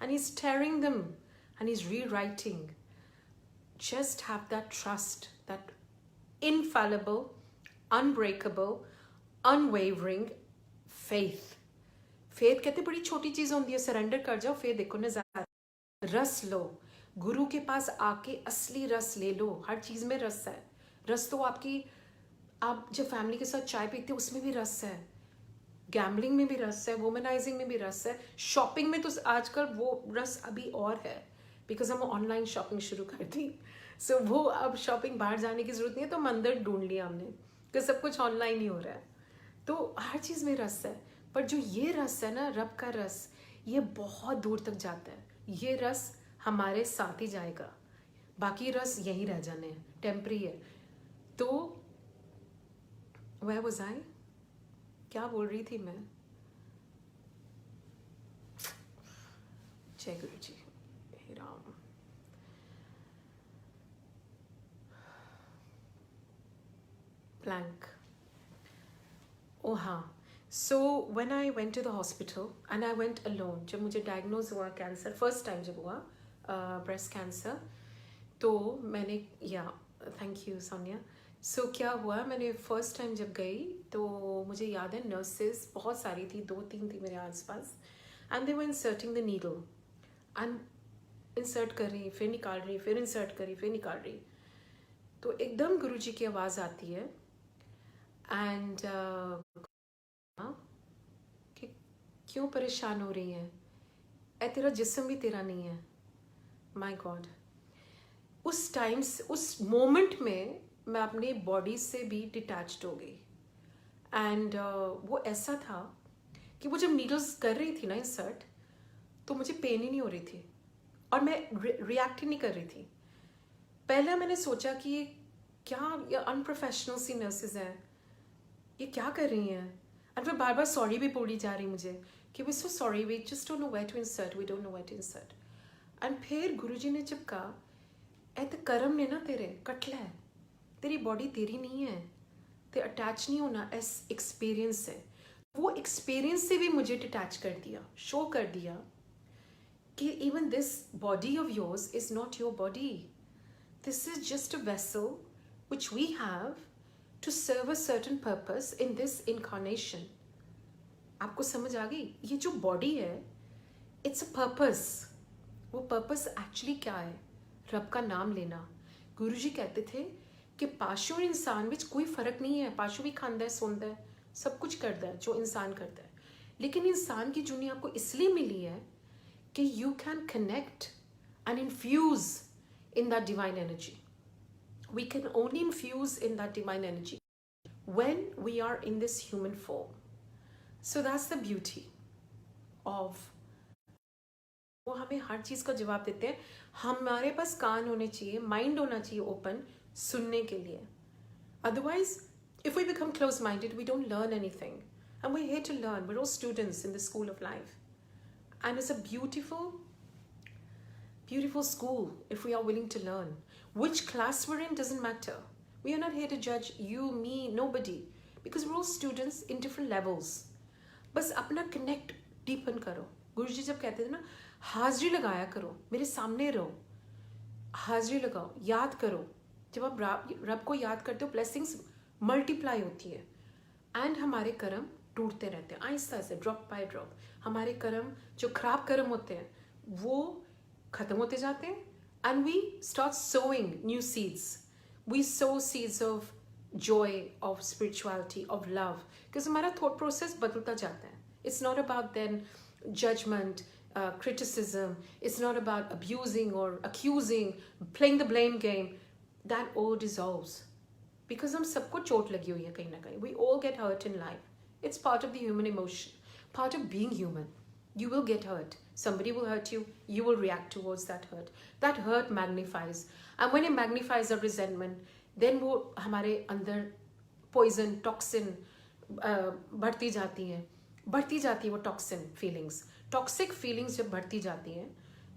and he's tearing them and he's rewriting. Just have that trust, that infallible, unbreakable, unwavering faith. Faith कहते बड़ी छोटी चीज होती है, surrender कर जाओ, फिर देखो नजारा. रस लो, गुरु के पास आके असली रस ले लो. हर चीज में रस है. रस तो आपकी, आप जब फैमिली के साथ चाय पीते हो उसमें भी रस है, गैम्बलिंग में भी रस है, वुमनाइजिंग में भी रस है, शॉपिंग में तो आजकल वो रस अभी और है, बिकॉज हम ऑनलाइन शॉपिंग शुरू कर दी. सो वो अब शॉपिंग बाहर जाने की जरूरत नहीं है, तो मंदिर ढूंढ लिया हमने कि सब कुछ ऑनलाइन ही हो रहा है. तो हर चीज़ में रस है, पर जो ये रस है ना, रब का रस, ये बहुत दूर तक जाता है. ये रस हमारे साथ ही जाएगा, बाकी रस यहीं रह जाने हैं, टेम्परी है. तो Where was I? क्या बोल रही थी मैं? जय गुरु जी, हे राम. Blank. Oh हाँ. So when I went to the hospital and I went alone, जब मुझे diagnose हुआ कैंसर, first time जब हुआ breast cancer, तो मैंने, thank you सोनिया. सो क्या हुआ, मैंने फर्स्ट टाइम जब गई तो मुझे याद है नर्सेस बहुत सारी थी, 2-3 थी मेरे आसपास, and they were inserting the needle, and insert कर रही, फिर निकाल रही, फिर इंसर्ट कर रही, फिर निकाल रही. तो एकदम गुरुजी की आवाज़ आती है, एंड कि क्यों परेशान हो रही हैं, ऐ तेरा जिस्म भी तेरा नहीं है. My God. उस टाइम, उस मोमेंट में मैं अपनी बॉडी से भी डिटैच्ड हो गई. एंड वो ऐसा था कि वो जब नीडल्स कर रही थी ना इंसर्ट, तो मुझे पेन ही नहीं हो रही थी, और मैं रिएक्ट ही नहीं कर रही थी. पहले मैंने सोचा कि ये क्या, ये अनप्रोफेशनल सी नर्सेज हैं, ये क्या कर रही हैं. एंड फिर बार बार सॉरी भी बोली जा रही मुझे कि we so sorry, we just don't know where to insert, we don't know where to insert. And फिर गुरुजी ने जब कहा, ऐ ते कर्म ने ना तेरे कट लै, तेरी बॉडी तेरी नहीं है, ते अटैच नहीं होना इस एक्सपीरियंस से. वो एक्सपीरियंस से भी मुझे डिटैच कर दिया, शो कर दिया कि even this body of yours is not your body. This is just a vessel which we have to serve a certain purpose in this incarnation. आपको समझ आ गई? ये जो बॉडी है, इट्स अ पर्पस. वो पर्पस एक्चुअली क्या है? रब का नाम लेना. गुरुजी कहते थे कि पाशु और इंसान में कोई फर्क नहीं है. पाशु भी खांदा है, सोंदा है, सब कुछ करता है जो इंसान करता है, लेकिन इंसान की जूनी आपको इसलिए मिली है कि you can connect and infuse in that divine energy. We can only infuse in that divine energy when we are in this human form. So that's the beauty of, वो हमें हर चीज़ का जवाब देते हैं. हमारे पास कान होने चाहिए, माइंड होना चाहिए ओपन सुनने के लिए. Otherwise if we become close-minded, we don't learn anything, and we're here to learn. We're all students in the school of life, and it's a beautiful, beautiful school if we are willing to learn. Which class we're in doesn't matter. We are not here to judge you, me, nobody, because we're all students in different levels. बस अपना connect deepen करो. गुरुजी जब कहते थे ना, हाजिरी लगाया करो, मेरे सामने रहो, हाजिरी लगाओ, याद करो. जब आप रब को याद करते हो, ब्लेसिंग्स मल्टीप्लाई होती है, एंड हमारे कर्म टूटते रहते हैं Aahista Aahista, drop by drop. हमारे कर्म, जो खराब कर्म होते हैं, वो खत्म होते जाते हैं, and we start sowing new seeds. We sow seeds of joy, of spirituality, of love, because हमारा thought process बदलता जाता है. It's not about then judgment, criticism. It's not about abusing or accusing, playing the blame game. That all dissolves, because हम सबको चोट लगी हुई है कहीं ना कहीं. We all get hurt in life. It's part of the human emotion, part of being human. You will get hurt. Somebody will hurt you. You will react towards that hurt. That hurt magnifies, and when it magnifies a resentment, then वो हमारे अंदर poison, toxin बढ़ती जाती है वो toxin feelings, toxic feelings जब बढ़ती जाती हैं,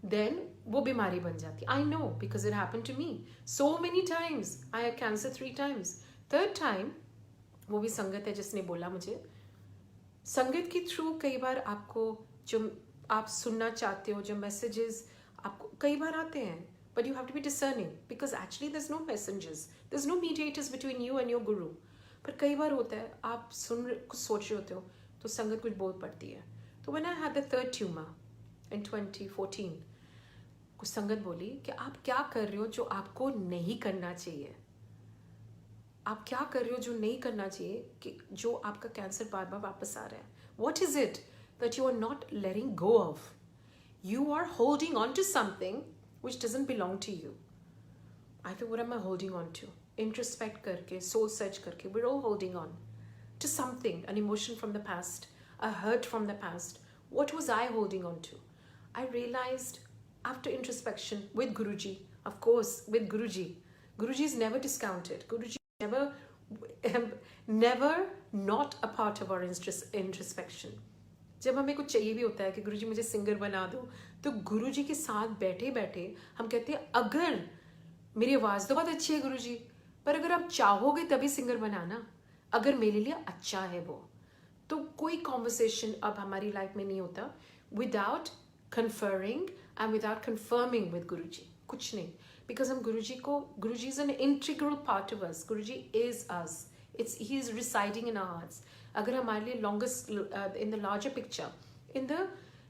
देन वो बीमारी बन जाती है. I know, because it happen to me so many times. I had cancer 3 times. 3rd time वो भी संगत है जिसने बोला मुझे. संगत के थ्रू कई बार आपको जो आप सुनना चाहते हो, जो मैसेजेस आपको कई बार आते हैं, but you have to be discerning, because actually there's no messengers, there's no mediators between you and your guru. पर कई बार होता है आप कुछ सोच रहे होते हो तो संगत कुछ बोल पड़ती है. तो when I had the 3rd tumor in 2014, कुछ संगत बोली कि आप क्या कर रहे हो जो आपको नहीं करना चाहिए. आप क्या कर रहे हो जो नहीं करना चाहिए, कि जो आपका कैंसर बार बार वापस आ रहा है. What is it that you are not letting go of? You are holding on to something which doesn't belong to you. I thought, what am I holding on to? Introspect करके, soul search करके, we're all holding on to something, an emotion from the past, a hurt from the past. What was I holding on to? I realized after introspection with Guruji, of course, with Guruji. Guruji is never discounted. Guruji is never not a part of our introspection. जब हमें कुछ चाहिए भी होता है कि गुरुजी मुझे singer बना दो, तो गुरुजी के साथ बैठे बैठे हम कहते हैं, अगर मेरी आवाज़ तो बहुत अच्छी है गुरुजी, पर अगर आप चाहोगे तभी सिंगर बनाना, अगर मेरे लिए अच्छा है वो. तो कोई कॉन्वर्सेशन अब हमारी लाइफ में नहीं होता without confirming and without confirming with Guruji. कुछ नहीं, बिकॉज हम Guruji is an integral part of us. Guruji is us. He is residing in our hearts. अगर हमारे लिए longest in the larger picture, in the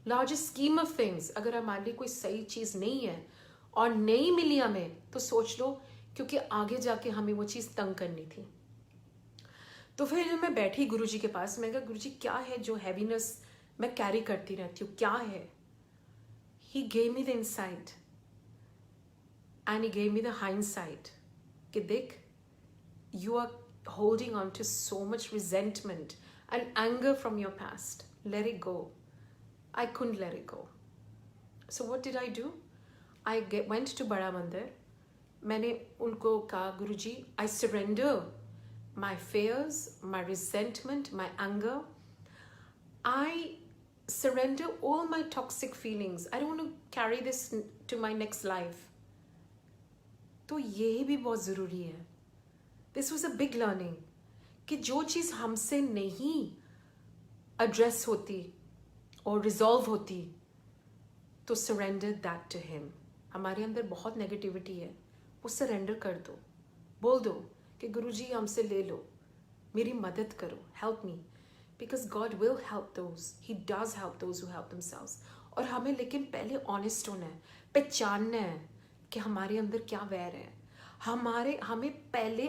larger scheme of things, अगर हमारे लिए कोई सही चीज़ नहीं है और नहीं मिली हमें, तो सोच लो, क्योंकि आगे जाके हमें वो चीज़ तंग करनी थी. तो फिर जब मैं बैठी गुरुजी के पास, मैं कहा, गुरुजी क्या है जो हैवीनेस मैं कैरी करती रहती हूँ, क्या है? He gave me the insight and he gave me the hindsight कि देख, you are holding on to so much resentment and anger from your past. Let it go. I couldn't let it go. So what did I do? I went to Bada Mandir. मैंने उनको कहा, गुरुजी, I surrender my fears, my resentment, my anger. I surrender all my toxic feelings. I don't want to carry this to my next life. तो ये भी बहुत ज़रूरी है. This was a big learning कि जो चीज़ हमसे नहीं एड्रेस होती और रिजॉल्व होती, तो सरेंडर दैट टू हिम. हमारे अंदर बहुत नेगेटिविटी है, वो सरेंडर कर दो. बोल दो कि गुरुजी हमसे ले लो, मेरी मदद करो, help me, because God will help those. He does help those who help themselves. और हमें लेकिन पहले ऑनेस्ट होना है, पहचानना है कि हमारे अंदर क्या वैर है. हमें पहले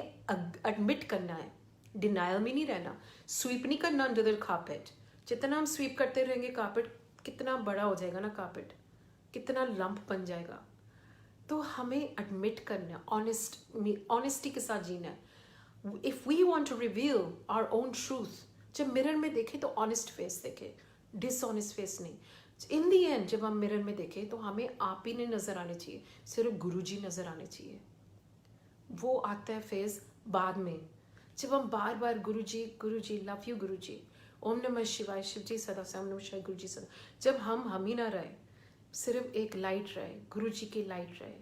एडमिट करना है, डिनायल में नहीं रहना. स्वीप नहीं करना अंडर द कार्पेट. जितना हम स्वीप करते रहेंगे कार्पेट, कितना बड़ा हो जाएगा ना कार्पेट, कितना लंप बन जाएगा. तो हमें एडमिट करना, ऑनेस्टी के साथ जीना है. If we want to reveal our own truth, जब मिरर में देखें तो ऑनेस्ट फेस देखें, डिसऑनेस्ट फेस नहीं. इन दी एंड जब हम मिरर में देखें तो हमें आप ही नहीं नज़र आने चाहिए, सिर्फ गुरुजी नज़र आने चाहिए. वो आता है फेज बाद में, जब हम बार बार गुरुजी लव यू गुरुजी, ओम नमः शिवाय, शिव जी सदा से, ओम नमः शिवाय, गुरुजी सदा. जब हम ही ना रहे, सिर्फ एक लाइट रहे, गुरुजी की लाइट रहे,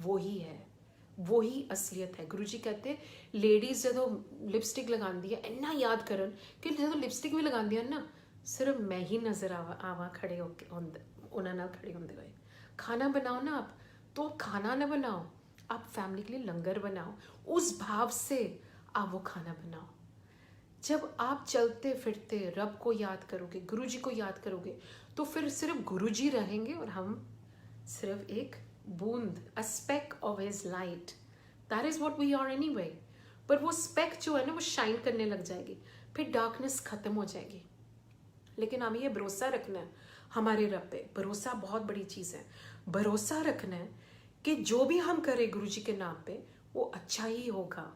वही है, वही असलियत है. गुरुजी कहते लेडीज जो लिपस्टिक लगाती है, इन्ना याद करन कि जो लिपस्टिक भी लगाती है ना, सिर्फ मैं ही नज़र आवा खड़े होके उन्होंने खड़े होंगे गए. खाना बनाओ ना आप, तो आप खाना ना बनाओ, आप फैमिली के लिए लंगर बनाओ, उस भाव से आप वो खाना बनाओ. जब आप चलते फिरते रब को याद करोगे, गुरु जी को याद करोगे, तो फिर सिर्फ गुरु जी रहेंगे और हम सिर्फ एक बूंद, a speck of his light. That is what we are anyway. पर वो स्पेक जो है ना वो शाइन करने लग जाएगी, फिर डार्कनेस खत्म हो जाएगी। लेकिन हमें ये भरोसा रखना है हमारे रब पे। भरोसा बहुत बड़ी चीज़ है। भरोसा रखना है कि जो भी हम करें गुरु जी के नाम पे वो अच्छा ही होगा,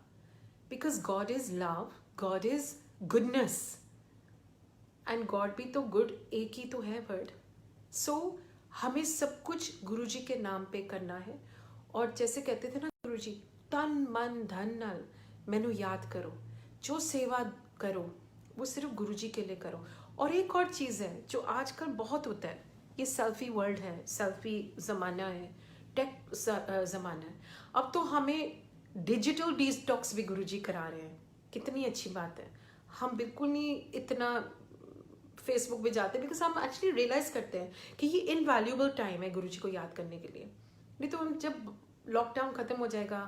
because God is love, God is goodness, and God भी तो गुड एक ही तो है वर्ड। सो हमें सब कुछ गुरु जी के नाम पे करना है। और जैसे कहते थे ना गुरु जी, तन मन धन नाल मैनू याद करो, जो सेवा करो वो सिर्फ गुरु जी के लिए करो। और एक और चीज़ है जो आजकल बहुत होता है, ये सेल्फी वर्ल्ड है, सेल्फी ज़माना है, टेक ज़माना है। अब तो हमें डिजिटल डिटॉक्स भी गुरु जी करा रहे हैं। कितनी अच्छी बात है। हम बिल्कुल नहीं इतना फेसबुक पे जाते, बिकॉज हम एक्चुअली रियलाइज करते हैं कि ये इनवैल्यूएबल टाइम है गुरु जी को याद करने के लिए। नहीं तो हम जब लॉकडाउन ख़त्म हो जाएगा,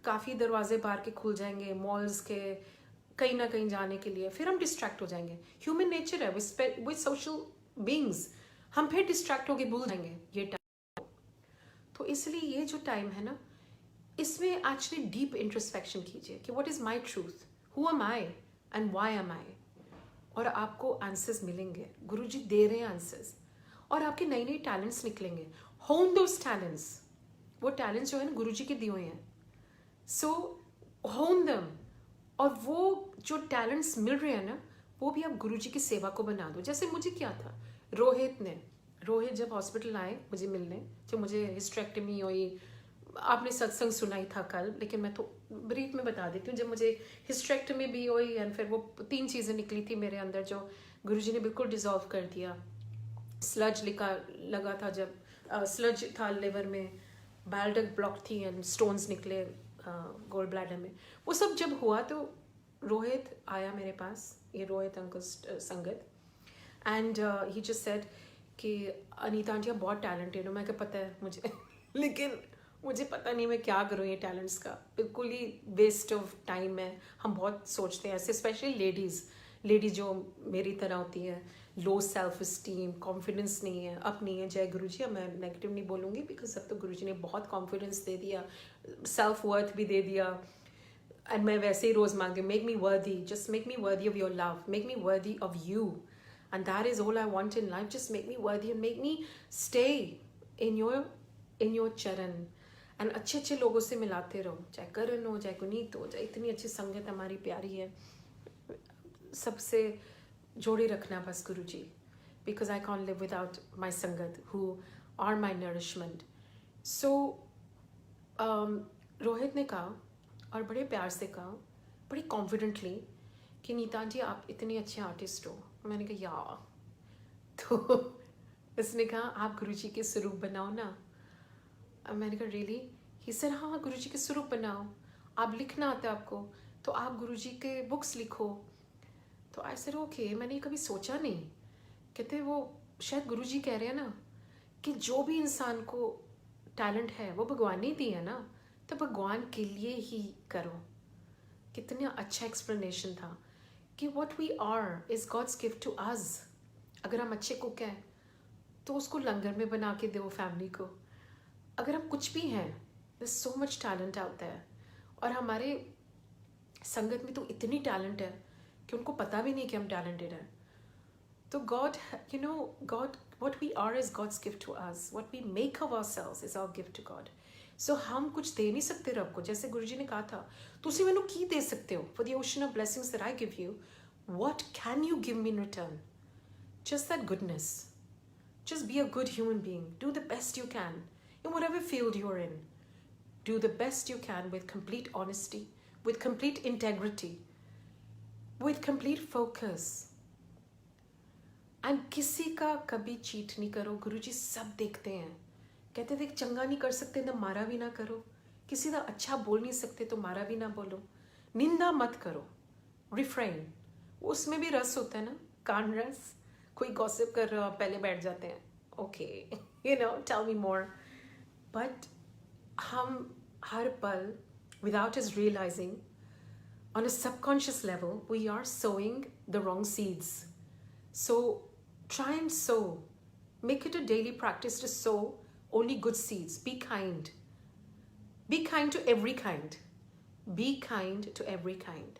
काफ़ी दरवाजे बाहर के खुल जाएंगे, मॉल्स के, कहीं ना कहीं जाने के लिए, फिर हम डिस्ट्रैक्ट हो जाएंगे। ह्यूमन नेचर है, विद सोशल बींग्स हम फिर डिस्ट्रैक्ट होके भूल जाएंगे ये टाइम। तो इसलिए ये जो टाइम है ना, इसमें एक्चुअली डीप इंट्रोस्पेक्शन कीजिए कि what is my truth, who am I and why am I. और आपको आंसर्स मिलेंगे, गुरुजी दे रहे हैं आंसर्स, और आपके नए नए टैलेंट्स निकलेंगे। होन दोज टैलेंट्स, वो टैलेंट्स जो है ना गुरुजी के दिए हुए हैं, सो होन देम। और वो जो टैलेंट्स मिल रहे हैं ना, वो भी आप गुरुजी की सेवा को बना दो। जैसे मुझे क्या था, रोहित जब हॉस्पिटल आए मुझे मिलने, जब मुझे हिस्टेरेक्टमी हुई, आपने सत्संग सुनाई था कल, लेकिन मैं तो ब्रीफ में बता देती हूँ। जब मुझे हिस्टेरेक्टमी भी हुई एंड फिर वो 3 चीज़ें निकली थी मेरे अंदर जो गुरुजी ने बिल्कुल डिसॉल्व कर दिया। स्लज लगा था, जब स्लज था लिवर में, बाइल डक्ट ब्लॉक थी एंड स्टोन्स निकले गोल ब्लैडर में। वो सब जब हुआ तो रोहित आया मेरे पास, ये रोहित अंकल संगत, एंड ही जस्ट सेड कि अनीता आंटी आप बहुत टैलेंटेड हो। मैं क्या पता है मुझे लेकिन मुझे पता नहीं मैं क्या करूँ ये टैलेंट्स का, बिल्कुल ही वेस्ट ऑफ टाइम है। हम बहुत सोचते हैं ऐसे, स्पेशली लेडीज़ जो मेरी तरह होती है, लो सेल्फ इस्टीम, कॉन्फिडेंस नहीं है, अब नहीं है। जय गुरु जी, अब मैं नेगेटिव नहीं बोलूँगी, बिकॉज अब तो गुरु जी ने बहुत कॉन्फिडेंस दे दिया, सेल्फ वर्थ भी दे दिया। एंड मैं वैसे ही रोज़ मांगती हूँ, मेक मी वर्दी, just make me worthy of your love, make me worthy of you, and that is all I want in life. Just make me worthy and make me stay in your charan. And अच्छे लोगों से मिलाते रहो, चाहे करण हो, चाहे गुनीत हो, चाहे इतनी अच्छी संगत हमारी प्यारी है, सबसे जोड़े रखना बस Guru ji, because I can't live without my sangat who are my nourishment. So Rohit ने कहा, और बड़े प्यार से कहा, बड़ी कॉन्फिडेंटली, कि नीता जी आप इतने अच्छे आर्टिस्ट हो। मैंने कहा या, तो उसने कहा आप गुरु जी के स्वरूप बनाओ ना। मैंने कहा रियली? ही सेड हाँ गुरु जी के स्वरूप बनाओ, आप लिखना आता है आपको तो आप गुरु जी के बुक्स लिखो। तो आई सेड ओके, मैंने कभी सोचा नहीं। कहते वो शायद गुरु जी कह रहे हैं ना कि जो भी इंसान को टैलेंट है वो भगवान ने दी है ना, तो भगवान के लिए ही करो। कितना अच्छा एक्सप्लेनेशन था कि what we are is God's gift to us. अगर हम अच्छे कुक हैं तो उसको लंगर में बना के दो फैमिली को। अगर हम कुछ भी हैं, there's so much talent out there, और हमारे संगत में तो इतनी टैलेंट है कि उनको पता भी नहीं कि हम टैलेंटेड हैं। तो God, you know, God, what we are is God's gift to us. What we make of ourselves is our gift to God. So हम कुछ दे नहीं सकते रब को, जैसे गुरुजी ने कहा था, तुसी मैनू की दे सकते हो? For the ocean of blessings that I give you, what can you give me in return? Just that goodness. Just be a good human being. Do the best you can in whatever field you're in. Do the best you can with complete honesty, with complete integrity, with complete focus. And किसी का कभी cheat नहीं करो। गुरुजी सब देखते हैं। कहते थे चंगा नहीं कर सकते तो मारा भी ना करो, किसी का अच्छा बोल नहीं सकते तो मारा भी ना बोलो, निंदा मत करो, रिफ्रेन। उसमें भी रस होता है ना, कान रस। कोई गॉसिप कर रहा हो, पहले बैठ जाते हैं, okay you know tell me more. But हम हर पल without is realising on a subconscious level, we are sowing the wrong seeds. So try and sow. Make it a daily practice to sow only good seeds. Be kind. Be kind to every kind. Be kind to every kind.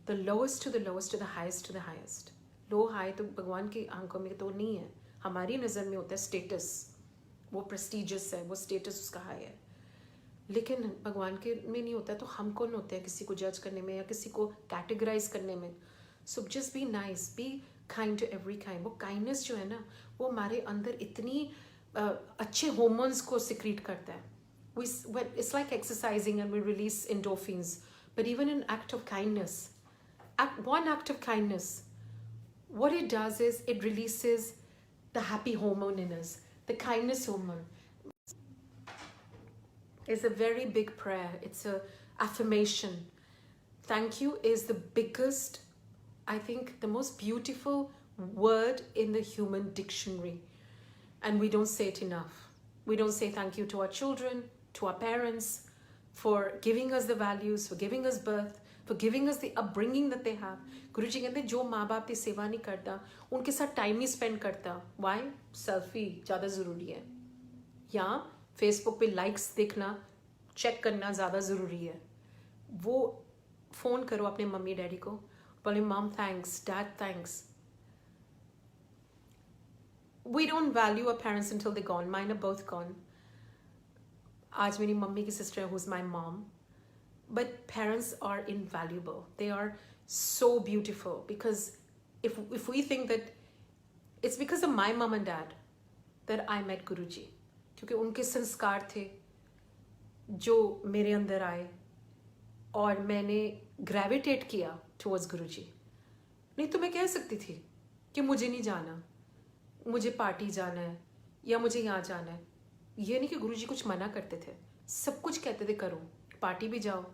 The lowest to the lowest to the highest to the highest. Low high तो भगवान की आंखों में तो नहीं है, हमारी नज़र में होता है स्टेटस, वो प्रेस्टिजियस है, वो स्टेटस उसका हाई है, लेकिन भगवान के में नहीं होता है। तो हम कौन होते हैं किसी को जज करने में या किसी को कैटेगराइज करने में? So just be nice, be kind to every kind. वो काइंडनेस जो है ना, वो हमारे अंदर इतनी अच्छे हॉर्मोन्स को सिक्रीट करता है। It's like exercising and we release endorphins. But even an act of kindness, one act of kindness, what it does is it releases the happy hormone in us, the kindness hormone. It's a very big prayer. It's a affirmation. Thank you is the biggest, I think, the most beautiful word in the human dictionary. And we don't say it enough. We don't say thank you to our children, to our parents, for giving us the values, for giving us birth, for giving us the upbringing that they have. गुरु जी कहते हैं जो माँ बाप की सेवा नहीं करता, उनके साथ टाइम नहीं स्पेंड करता। Why? सेल्फी ज़्यादा ज़रूरी है, या फेसबुक पे लाइक्स देखना, चेक करना ज़्यादा ज़रूरी है। वो फ़ोन करो अपने मम्मी डैडी को, बोले mom thanks, dad thanks. We don't value our parents until they're gone. Mine are both gone. आज मेरी मम्मी की sister who's my mom. But parents are invaluable. They are so beautiful because if we think that it's because of my mom and dad that I met Guruji, क्योंकि उनके संस्कार थे जो मेरे अंदर आए और मैंने ग्रेविटेट किया towards Guruji. नहीं तो मैं कह सकती थी कि मुझे नहीं जाना, मुझे पार्टी जाना है या मुझे यहाँ जाना है। ये नहीं कि गुरुजी कुछ मना करते थे, सब कुछ कहते थे करो, पार्टी भी जाओ।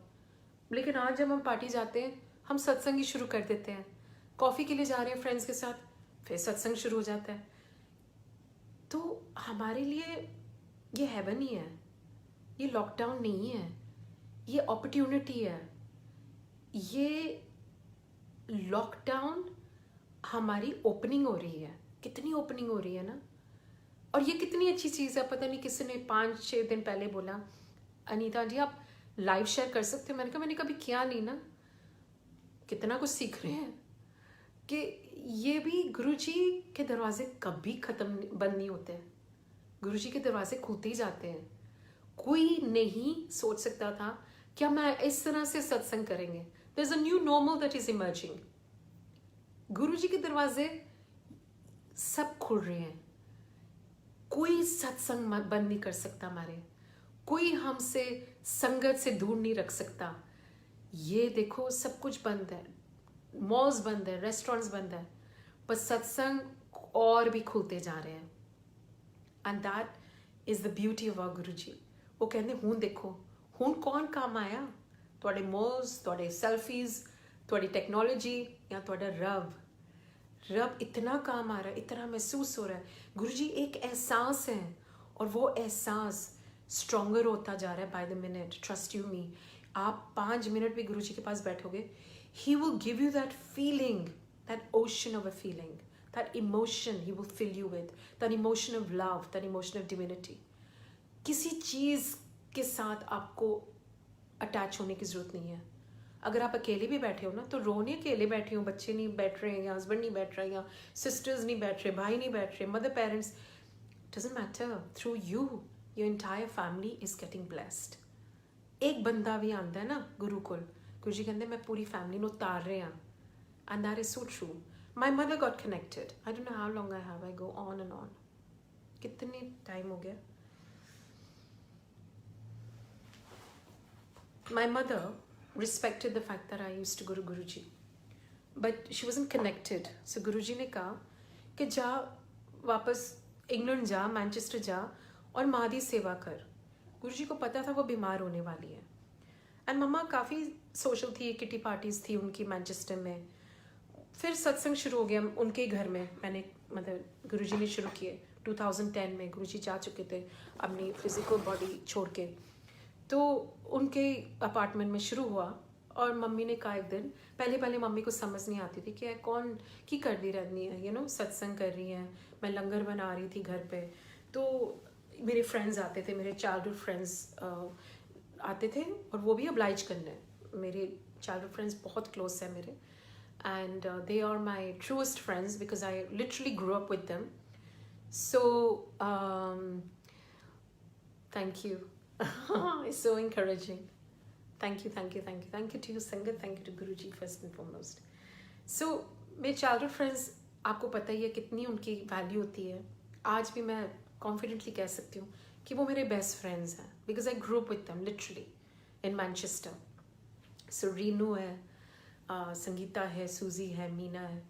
लेकिन आज जब हम पार्टी जाते हैं, हम सत्संग ही शुरू कर देते हैं। कॉफ़ी के लिए जा रहे हैं फ्रेंड्स के साथ, फिर सत्संग शुरू हो जाता है। तो हमारे लिए ये हेवन ही है, ये लॉकडाउन नहीं है, ये अपॉर्चुनिटी है। ये लॉकडाउन हमारी ओपनिंग हो रही है। कितनी ओपनिंग हो रही है ना, और ये कितनी अच्छी चीज़ है। पता नहीं किसी ने 5-6 दिन पहले बोला, अनीता जी आप लाइव शेयर कर सकते हो। मैंने कहा मैंने कभी किया नहीं ना। कितना कुछ सीख रहे हैं कि ये भी गुरुजी के दरवाजे कभी बंद नहीं होते। गुरुजी के दरवाजे खुलते ही जाते हैं। कोई नहीं सोच सकता था कि हम इस तरह से सत्संग करेंगे। There is a new normal that is emerging. Guruji के दरवाजे सब खुल रहे हैं। कोई सत्संग बंद नहीं कर सकता हमारे, कोई हमसे संगत से दूर नहीं रख सकता। ये देखो सब कुछ बंद है, मॉल्स बंद है, रेस्टोरेंट्स बंद है, पर सत्संग और भी खुलते जा रहे हैं। And that is the beauty of our Guruji. वो कहते हैं हुण देखो, हुण कौन काम आया? तुहाडे मॉल्स, तुहाडे सेल्फीज, तुहाडी टेक्नोलॉजी या तुहाडा रब इतना काम आ रहा है, इतना महसूस हो रहा है। गुरुजी एक एहसास है और वो एहसास स्ट्रॉन्गर होता जा रहा है by the minute. Trust you me, आप 5 मिनट भी गुरुजी के पास बैठोगे, he will give you that feeling, that ocean of a feeling, that emotion he will fill you with, that emotion of love, that emotion of divinity. किसी चीज़ के साथ आपको अटैच होने की ज़रूरत नहीं है। अगर आप अकेले भी बैठे हो ना, तो रो नहीं अकेले बैठे हो, बच्चे नहीं बैठ रहे हैं या हस्बैंड नहीं बैठ रहे या सिस्टर्स नहीं बैठ रहे, भाई नहीं बैठ रहे, mother parents, doesn't matter. Through you your entire family is getting blessed. एक बंदा भी आंदा है ना गुरुकुल, गुरुजी कहते मैं पूरी फैमिली ਨੂੰ ਉਤਾਰ ਰਿਹਾ, and that is so true. My mother got connected. I don't know how long I have, I go on and on. कितने टाइम हो गया? My mother respected the fact that I used to go to Guruji, but she wasn't connected. So Guruji ने कहा कि जा वापस England जा, Manchester जा और माँ दी सेवा कर। गुरुजी को पता था वो बीमार होने वाली है। एंड मम्मा काफ़ी सोशल थी, किटी पार्टीज़ थी उनकी मैनचेस्टर में। फिर सत्संग शुरू हो गया उनके घर में। मैंने मतलब गुरुजी ने शुरू किए 2010 में। गुरुजी जा चुके थे अपनी फिजिकल बॉडी छोड़ के, तो उनके अपार्टमेंट में शुरू हुआ और मम्मी ने कहा एक दिन, पहले पहले मम्मी को समझ नहीं आती थी कि कौन की कर दी रहनी है, सत्संग कर रही हैं, मैं लंगर बना रही थी घर पे। तो मेरे फ्रेंड्स आते थे, मेरे चाइल्डहुड फ्रेंड्स आते थे, और वो भी oblige करने। मेरे चाइल्डहुड फ्रेंड्स बहुत क्लोज है मेरे, and they are my truest friends because I literally grew up with them. So thank you. It's so encouraging. Thank you to you Sangat, thank you to Guruji first and foremost. So मेरे childhood friends, आपको पता ही है कितनी उनकी value होती है। आज भी मैं कॉन्फिडेंटली कह सकती हूँ कि वो मेरे बेस्ट फ्रेंड्स हैं, because I grow up with them literally in Manchester. So Rinu है, संगीता है, सूजी है, मीना है,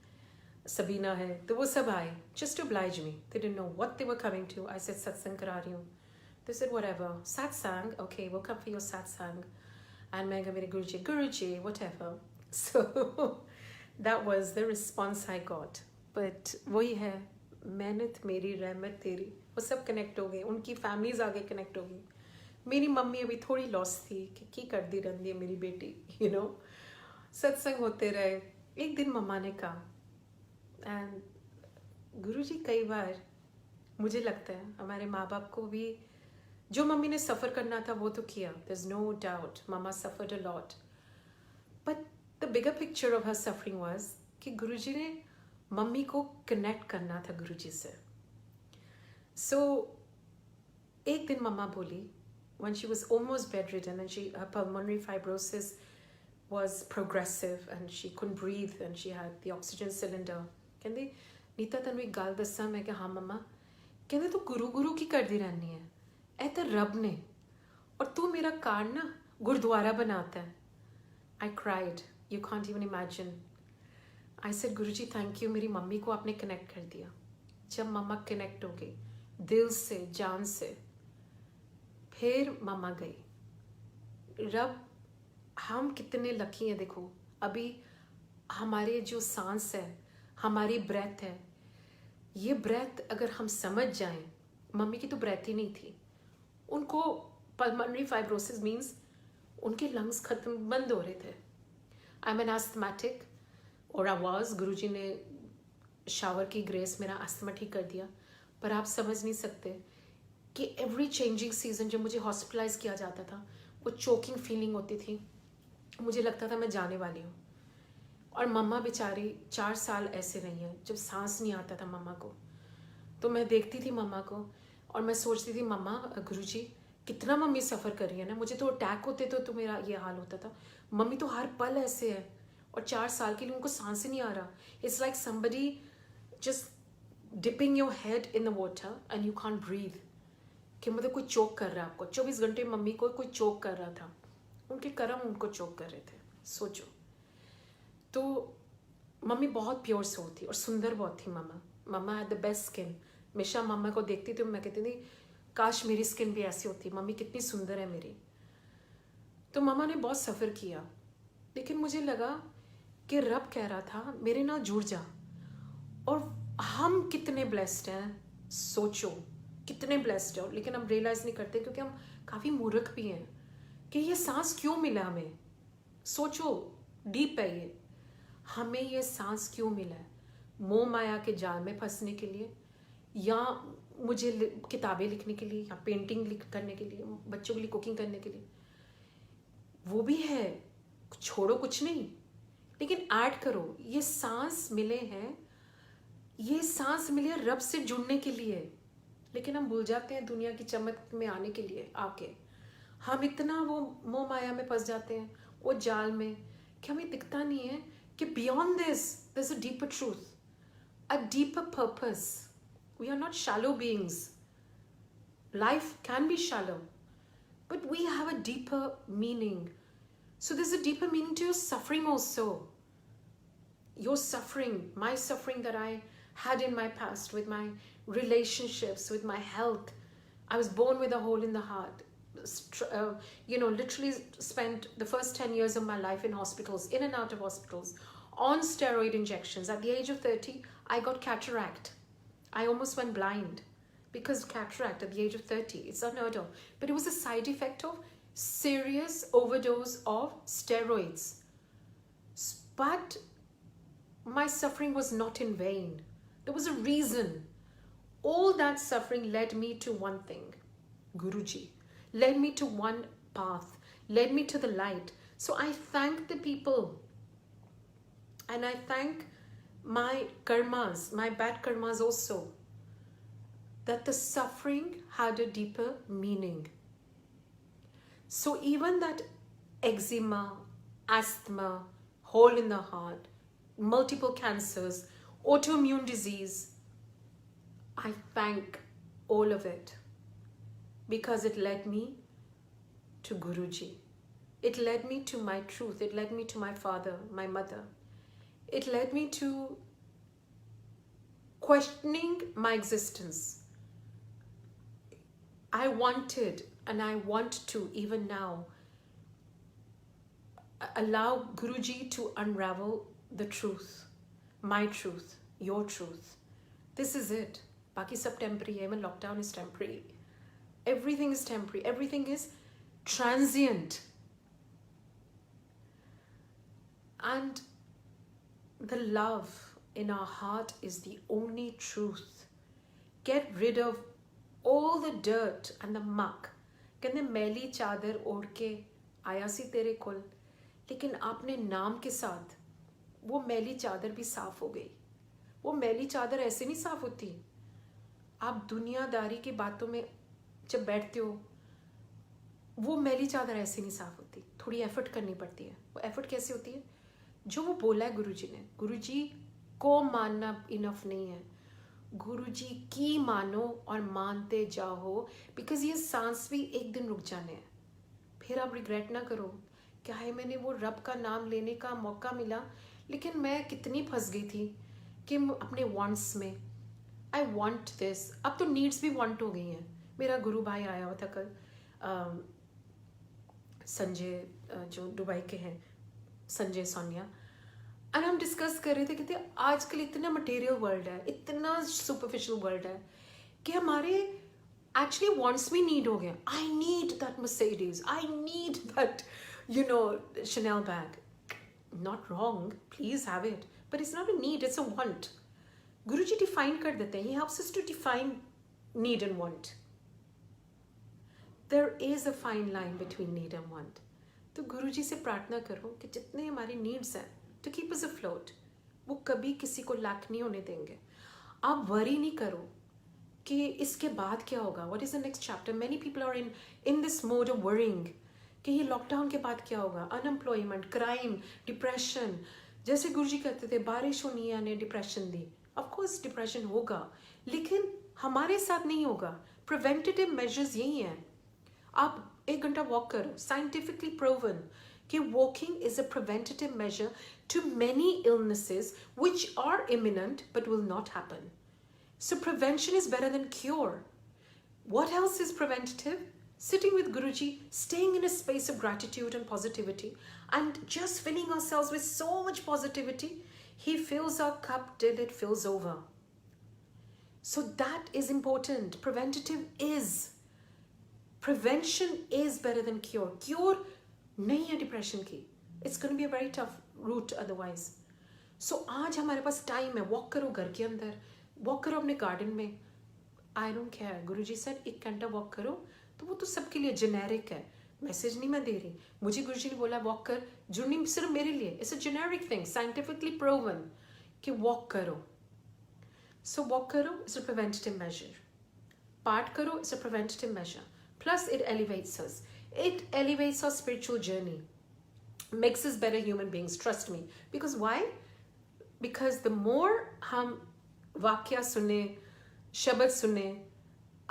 सबीना है, तो वो सब आए just to oblige me. They didn't know what they were coming to. I said सत्संग करा रही हूँ। They said whatever, satsang, okay, we'll come for your satsang. And मैं कहा मेरे गुरुजी whatever. So that was the response I got. But वही है, मेहनत मेरी, रहमत तेरी, वो सब कनेक्ट हो गए, उनकी फैमिलीज आगे कनेक्ट हो गई। मेरी मम्मी अभी थोड़ी लॉस थी कि की कर दी रही है मेरी बेटी, सत्संग होते रहे। एक दिन मम्मा ने कहा, एंड गुरुजी कई बार मुझे लगता है हमारे माँ बाप को भी जो मम्मी ने सफ़र करना था वो तो किया, there's no doubt, mama suffered a lot, but the bigger picture of her suffering was कि गुरुजी ने मम्मी को कनेक्ट करना था गुरुजी से। So एक दिन मम्मा बोली, when she was almost bedridden and her pulmonary fibrosis was progressive and she couldn't breathe and she had the oxygen cylinder, कहंदी Nita तैनूं एक गल दस्सां? मैं कहा हाँ मम्मा। कहंदे तू गुरु गुरु की करदी रहनी है, ऐ तो रब ने, और तू मेरा कार्ड ना गुरुद्वारा बनाता है। I cried, you can't even imagine. I said Guruji thank you, मेरी मम्मी को आपने कनेक्ट कर दिया। जब मम्मा कनेक्ट हो गई दिल से, जान से, फिर मम्मा गई। रब, हम कितने लकी हैं। देखो अभी हमारे जो सांस है, हमारी ब्रेथ है, ये ब्रेथ अगर हम समझ जाएं, मम्मी की तो ब्रेथ ही नहीं थी, उनको पल्मोनरी फाइब्रोसिस मीन्स उनके लंग्स खत्म, बंद हो रहे थे। आई एम एन एस्थमेटिक, और आवाज़, गुरुजी ने शावर की ग्रेस मेरा अस्थमा ठीक कर दिया। पर आप समझ नहीं सकते कि एवरी चेंजिंग सीजन जब मुझे हॉस्पिटलाइज किया जाता था, वो चोकिंग फीलिंग होती थी, मुझे लगता था मैं जाने वाली हूँ। और मम्मा बेचारी 4 साल ऐसे रही हैं जब सांस नहीं आता था मम्मा को। तो मैं देखती थी मम्मा को और मैं सोचती थी मम्मा, गुरुजी कितना मम्मी सफ़र कर रही है ना, मुझे तो अटैक होते तो मेरा ये हाल होता था, मम्मी तो हर पल ऐसे है और 4 साल के लिए उनको सांस ही नहीं आ रहा। It's like somebody just dipping your head in the water and you can't breathe, कि मतलब कोई चोक कर रहा है आपको। 24 घंटे मम्मी को कोई चोक कर रहा था, उनके कर्म उनको चोक कर रहे थे, सोचो। तो मम्मी बहुत प्योर सोल थी और सुंदर बहुत थी मम्मा। मम्मा हैड द बेस्ट स्किन। हमेशा मम्मा को देखती थी, मैं कहती थी काश मेरी स्किन भी ऐसी होती, मम्मी कितनी सुंदर है मेरी। तो मम्मा ने बहुत सफ़र किया, लेकिन मुझे लगा कि रब कह रहा था मेरे ना जुड़ जा। और हम कितने ब्लेस्ड हैं, सोचो कितने ब्लेस्ड हो, लेकिन हम रियलाइज़ नहीं करते क्योंकि हम काफ़ी मूर्ख भी हैं कि ये सांस क्यों मिला हमें। सोचो, डीप है ये, हमें ये सांस क्यों मिला है? मोह माया के जाल में फंसने के लिए, या मुझे किताबें लिखने के लिए, या पेंटिंग करने के लिए, बच्चों के लिए कुकिंग करने के लिए, वो भी है, छोड़ो कुछ नहीं, लेकिन ऐड करो। ये सांस मिले हैं, ये सांस मिले रब से जुड़ने के लिए, लेकिन हम भूल जाते हैं दुनिया की चमक में आने के लिए आके। हम इतना वो मोह माया में फंस जाते हैं, वो जाल में, कि हमें दिखता नहीं है कि beyond this there is a deeper truth, a deeper purpose. We are not shallow beings. Life can be shallow, but we have a deeper meaning. So there's a deeper meaning to your suffering also. Your suffering, my suffering that I had in my past with my relationships, with my health. I was born with a hole in the heart. Literally spent the first 10 years of my life in hospitals, in and out of hospitals, on steroid injections. At the age of 30, I got cataract. I almost went blind because cataract at the age of 30, it's unheard of. But it was a side effect of serious overdose of steroids. But my suffering was not in vain. There was a reason. All that suffering led me to one thing, Guruji, led me to one path, led me to the light. So I thank the people, and I thank my karmas, my bad karmas also, that the suffering had a deeper meaning. So even that eczema, asthma, hole in the heart, multiple cancers, autoimmune disease, I thank all of it because it led me to Guruji. It led me to my truth. It led me to my father, my mother. It led me to questioning my existence. I wanted, and I want to even now, allow Guruji to unravel the truth, my truth, your truth. This is it. Baki sab temporary, even lockdown is temporary. Everything is temporary. Everything is transient. And the love in our heart is the only truth. Get rid of all the dirt and the muck. कहते मैली चादर ओढ़ के आया सी तेरे कोल, लेकिन आपने नाम के साथ वो मैली चादर भी साफ हो गई. वो मैली चादर ऐसे नहीं साफ होती. आप दुनियादारी की बातों में जब बैठते हो, वो मैली चादर ऐसे नहीं साफ होती. थोड़ी एफर्ट करनी पड़ती है. वो एफर्ट कैसे होती है? जो वो बोला है गुरुजी ने, गुरुजी को मानना इनफ नहीं है. गुरुजी की मानो और मानते जाओ, बिकॉज ये सांस भी एक दिन रुक जाने हैं. फिर आप रिग्रेट ना करो, क्या है मैंने वो रब का नाम लेने का मौका मिला, लेकिन मैं कितनी फंस गई थी कि अपने वांट्स में. I want this. अब तो नीड्स भी वांट हो गई हैं. मेरा गुरु भाई आया हुआ था कल, संजय, जो दुबई के हैं, संजय सोनिया, एंड हम डिस्कस कर रहे थे. कहते आजकल इतना मटेरियल वर्ल्ड है, इतना सुपरफिशियल वर्ल्ड है कि हमारे एक्चुअली वांट्स भी नीड हो गए. I need that Mercedes, I need that Chanel bag. Not wrong, please have it, but it's not a need, it's a want. Guruji define कर देते हैं. He helps us to define need and want. There is a fine line between need and want. तो गुरुजी से प्रार्थना करो कि जितने हमारे नीड्स हैं to keep us afloat, वो कभी किसी को लैक नहीं होने देंगे. आप वरी नहीं करो कि इसके बाद क्या होगा. What is the next chapter? Many people are in this mode of worrying कि ये लॉकडाउन के बाद क्या होगा. Unemployment, crime, depression. जैसे गुरुजी कहते थे बारिश होनी है ने डिप्रेशन दी. ऑफकोर्स डिप्रेशन होगा, लेकिन हमारे साथ नहीं होगा. प्रिवेंटेटिव मेजर्स यही हैं. आप 1 घंटा वॉक करो. साइंटिफिकली प्रूवन कि walking is a preventative measure to many illnesses which are imminent but will not happen. So prevention is better than cure. What else is preventative? Sitting with Guruji, staying in a space of gratitude and positivity, and just filling ourselves with so much positivity. He fills our cup till it fills over. So that is important. Prevention is better than cure. Cure नहीं है depression की. It's going to be a very tough route otherwise. So आज हमारे पास time है. Walk करो घर के अंदर, वॉक करो अपने गार्डन में. I don't care. Guruji sir 1 घंटा वॉक करो, तो वो तो सबके लिए जेनेरिक है. मैसेज नहीं मैं दे रही. मुझे गुरुजी ने बोला वॉक कर, जुड़नी सिर्फ मेरे लिए. It's a generic thing, scientifically proven कि वॉक करो. सो वॉक करो, इट्स अ प्रिवेंटेटिव मेजर. पाठ करो, it's a preventative measure. Plus it elevates us. It elevates our spiritual journey, makes us better human beings, trust me. Because why? Because the more हम वाक्य सुने, शब्द सुने,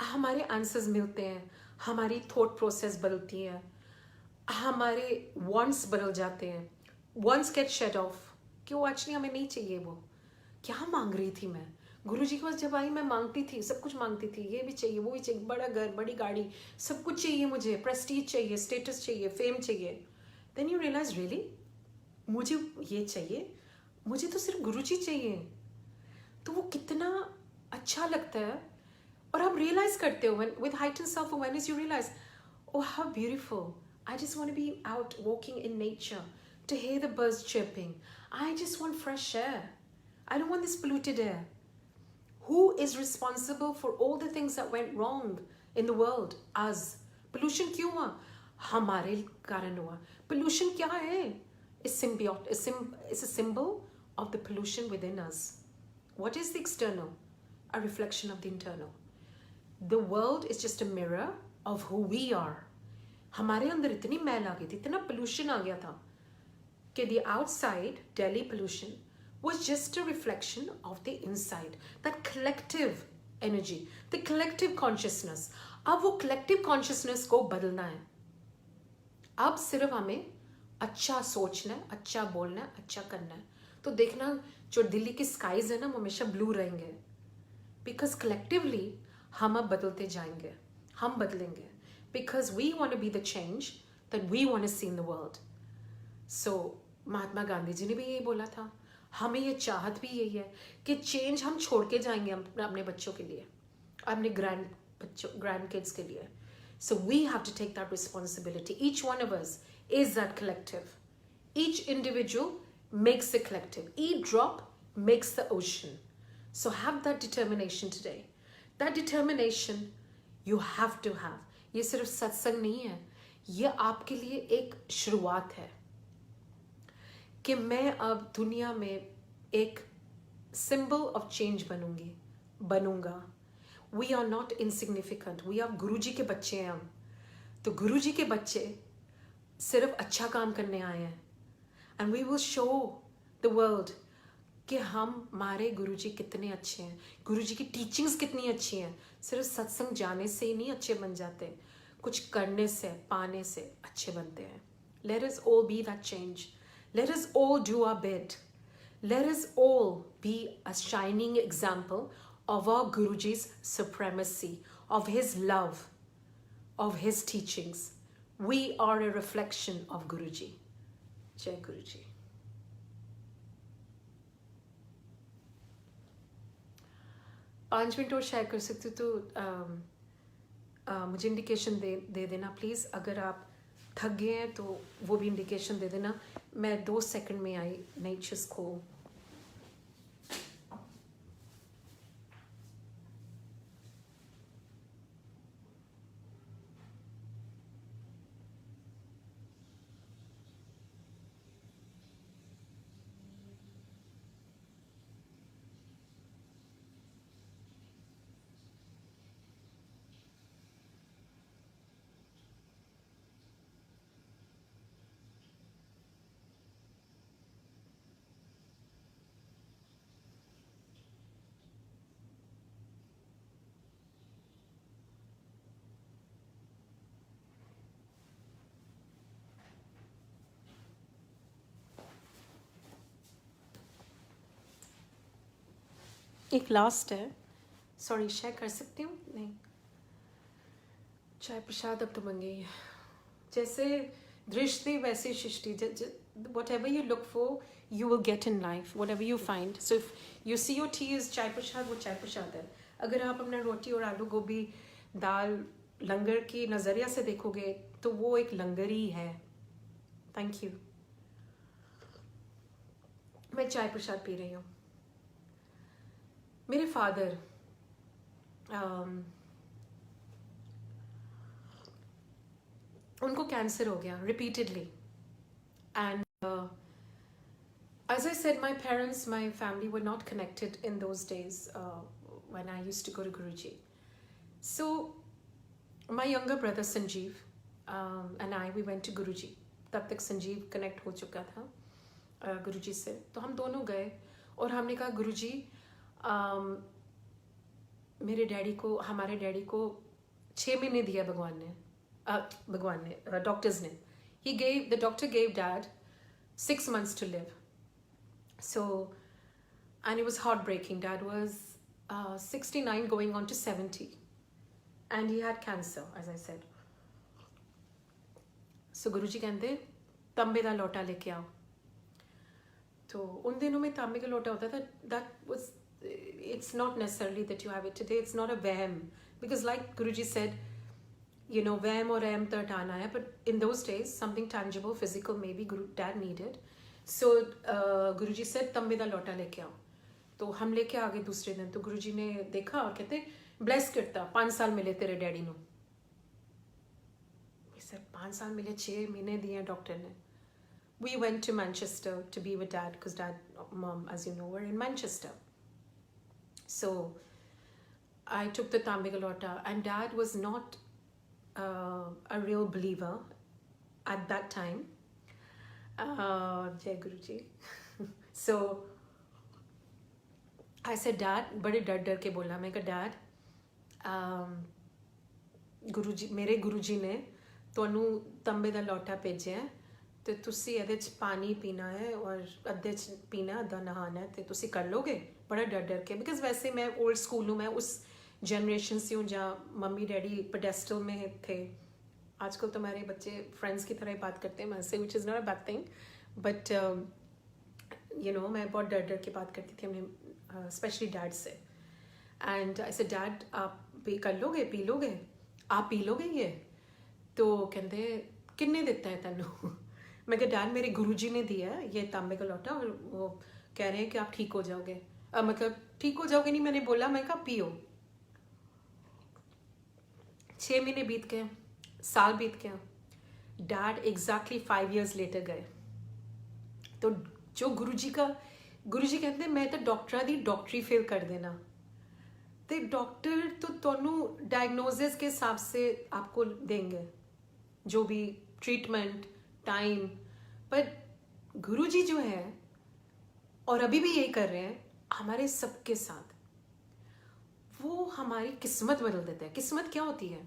हमारे answers मिलते हैं, हमारी थॉट प्रोसेस बदलती है, हमारे wants बदल जाते हैं. wants get shed off कि वो एक्चुअली हमें नहीं चाहिए. वो क्या मांग रही थी मैं? गुरुजी के पास जब आई मैं मांगती थी, सब कुछ मांगती थी. ये भी चाहिए, वो भी चाहिए, बड़ा घर, बड़ी गाड़ी, सब कुछ चाहिए मुझे. प्रेस्टीज चाहिए, स्टेटस चाहिए, फेम चाहिए. देन यू रियलाइज रियली मुझे ये चाहिए, मुझे तो सिर्फ गुरुजी चाहिए. तो वो कितना अच्छा लगता है. और आप रियलाइज करते हो with heightened self awareness, you realise oh how beautiful. I just want to be out walking in nature, to hear the birds chirping. I just want fresh air. I don't want this polluted air. Who is responsible for all the things that went wrong in the world? Us. Pollution क्यों हुआ? हमारे कारण हुआ. Pollution क्या है? It's a symbol of the pollution within us. What is the external? A reflection of the internal. The world is just a mirror of who we are. हमारे अंदर इतनी मैल आ गई थी, इतना pollution आ गया था कि the outside Delhi pollution was just a reflection of the inside. That collective energy, the collective consciousness. अब वो collective consciousness को बदलना है. अब सिर्फ हमें अच्छा सोचना है, अच्छा बोलना है, अच्छा करना है. तो देखना जो दिल्ली की skies है ना, वो हमेशा blue रहेंगे. Because collectively हम अब बदलते जाएंगे, हम बदलेंगे. Because we want to be the change that we want to see in the world. So Mahatma Gandhi ji ने भी यही बोला था. हमें ये चाहत भी यही है कि चेंज हम छोड़ के जाएंगे अपने बच्चों के लिए, अपने ग्रैंड किड्स के लिए. So we have to take that responsibility. Each one of us is that collective. Each individual makes the collective. Each drop makes the ocean. So have that determination today. That determination you have to have. ये सिर्फ सत्संग नहीं है, ये आपके लिए एक शुरुआत है कि मैं अब दुनिया में एक symbol of change बनूंगा. We are not insignificant. We are गुरुजी के बच्चे हैं हम. तो गुरुजी के बच्चे सिर्फ अच्छा काम करने आए हैं. And we will show the world कि हमारे गुरुजी कितने अच्छे हैं, गुरुजी की टीचिंग्स कितनी अच्छी हैं. सिर्फ सत्संग जाने से ही नहीं अच्छे बन जाते, कुछ करने से, पाने से अच्छे बनते हैं. Let us all be that change. Let us all do our bit. Let us all be a shining example of our Guruji's supremacy, of his love, of his teachings. We are a reflection of Guruji. Jai Guruji. 5 minute और share कर सकते हो तो मुझे indication दे देना please. अगर आप थक गए हैं तो वो भी इंडिकेशन दे देना. मैं 2 सेकंड में आई नई चीज़ को. एक लास्ट है, सॉरी शेयर कर सकती हूँ? नहीं, चाय प्रसाद अब तो बन गई है. जैसे दृष्टि वैसे सृष्टि. whatever you look for you will get in life, whatever you find. So if you see your tea is चाय प्रसाद, वो चाय प्रसाद है. अगर आप अपना रोटी और आलू गोभी दाल लंगर की नज़रिया से देखोगे तो वो एक लंगर ही है. Thank you. मैं चाय प्रसाद पी रही हूँ. मेरे फादर उनको कैंसर हो गया repeatedly. And as I said, my parents, my family were not connected in those days when I used to go to Guruji. So my younger brother Sanjeev and I, we went to Guruji. तब तक Sanjeev connect हो चुका था गुरुजी से. तो हम दोनों गए और हमने कहा गुरुजी मेरे डैडी को, हमारे डैडी को 6 महीने दिया भगवान ने डॉक्टर्स ने. The doctor gave dad 6 months to live. So, and it was heartbreaking. Dad was 69 going on to 70 and he had cancer, as I said. So गुरुजी कहते तांबे का लोटा लेके आओ. तो उन दिनों में तांबे का लोटा होता था. That was, it's not necessarily that you have it today. It's not a vahm, because like Guruji said, वहम और रहम तो हटाना है, but in those days something tangible physical may be dad needed. So Guruji से तंबे दा लोटा लेके आओ. तो हम लेके आ गए दूसरे दिन. तो गुरुजी ने देखा और कहते ब्लेस करता 5 साल मिले तेरे डैडी नो. सर 5 साल मिले, 6 महीने दिए डॉक्टर ने. We went to Manchester to be with dad because dad, mom, as you know, were in Manchester. So I took the Tambe Galota, and dad was not a real believer at that time. Jai Guruji. So I said, Dad, बड़े डर डर के बोला. मैं कहा Dad, गुरुजी, मेरे गुरुजी ने ਤੁਹਾਨੂੰ ਤੰਬੇ ਦਾ ਲੋਟਾ ਭੇਜਿਆ ਤੇ ਤੁਸੀਂ ਇਹਦੇ 'ਚ ਪਾਣੀ ਪੀਣਾ ਹੈ ਔਰ ਅੱਧੇ 'ਚ ਪੀਣਾ, ਅੱਧਾ ਨਹਾਣਾ ਹੈ, ਤੇ ਤੁਸੀਂ ਕਰ ਲੋਗੇ? ਬੜਾ ਡਰ ਡਰ ਕੇ, बिकॉज वैसे मैं ओल्ड स्कूल हूँ, मैं उस जनरेशन से हूँ जहाँ मम्मी डैडी पेडेस्टल में थे. आजकल तो हमारे बच्चे फ्रेंड्स की तरह ही बात करते हैं मुझसे, which is not a bad thing, but मैं बहुत डर डर के बात करती थी अपने स्पेशली डैड से. एंड आई से डैड आप पी कर लोगे, पी लोगे, आप पी लोगे ये? तो कहते किन्ने दिता है तेनू? मैं कहा डैड मेरे गुरुजी ने दिया है ये तांबे का लोटा, और वो कह रहे हैं कि आप ठीक हो जाओगे. मतलब ठीक हो जाओगे नहीं, मैंने बोला, मैं कहा पियो. 6 महीने बीत गए, साल बीत गया. डैड एग्जैक्टली 5 years लेटर गए. तो जो गुरुजी कहते हैं मैं तो डॉक्टरा दी डॉक्टरी फेल कर देना. तो डॉक्टर तो ਤੁਹਾਨੂੰ डायग्नोसिस के हिसाब से आपको देंगे जो भी ट्रीटमेंट टाइम, पर गुरुजी जो है और अभी भी यही कर रहे हैं हमारे सबके साथ, वो हमारी किस्मत बदल देता है. किस्मत क्या होती है?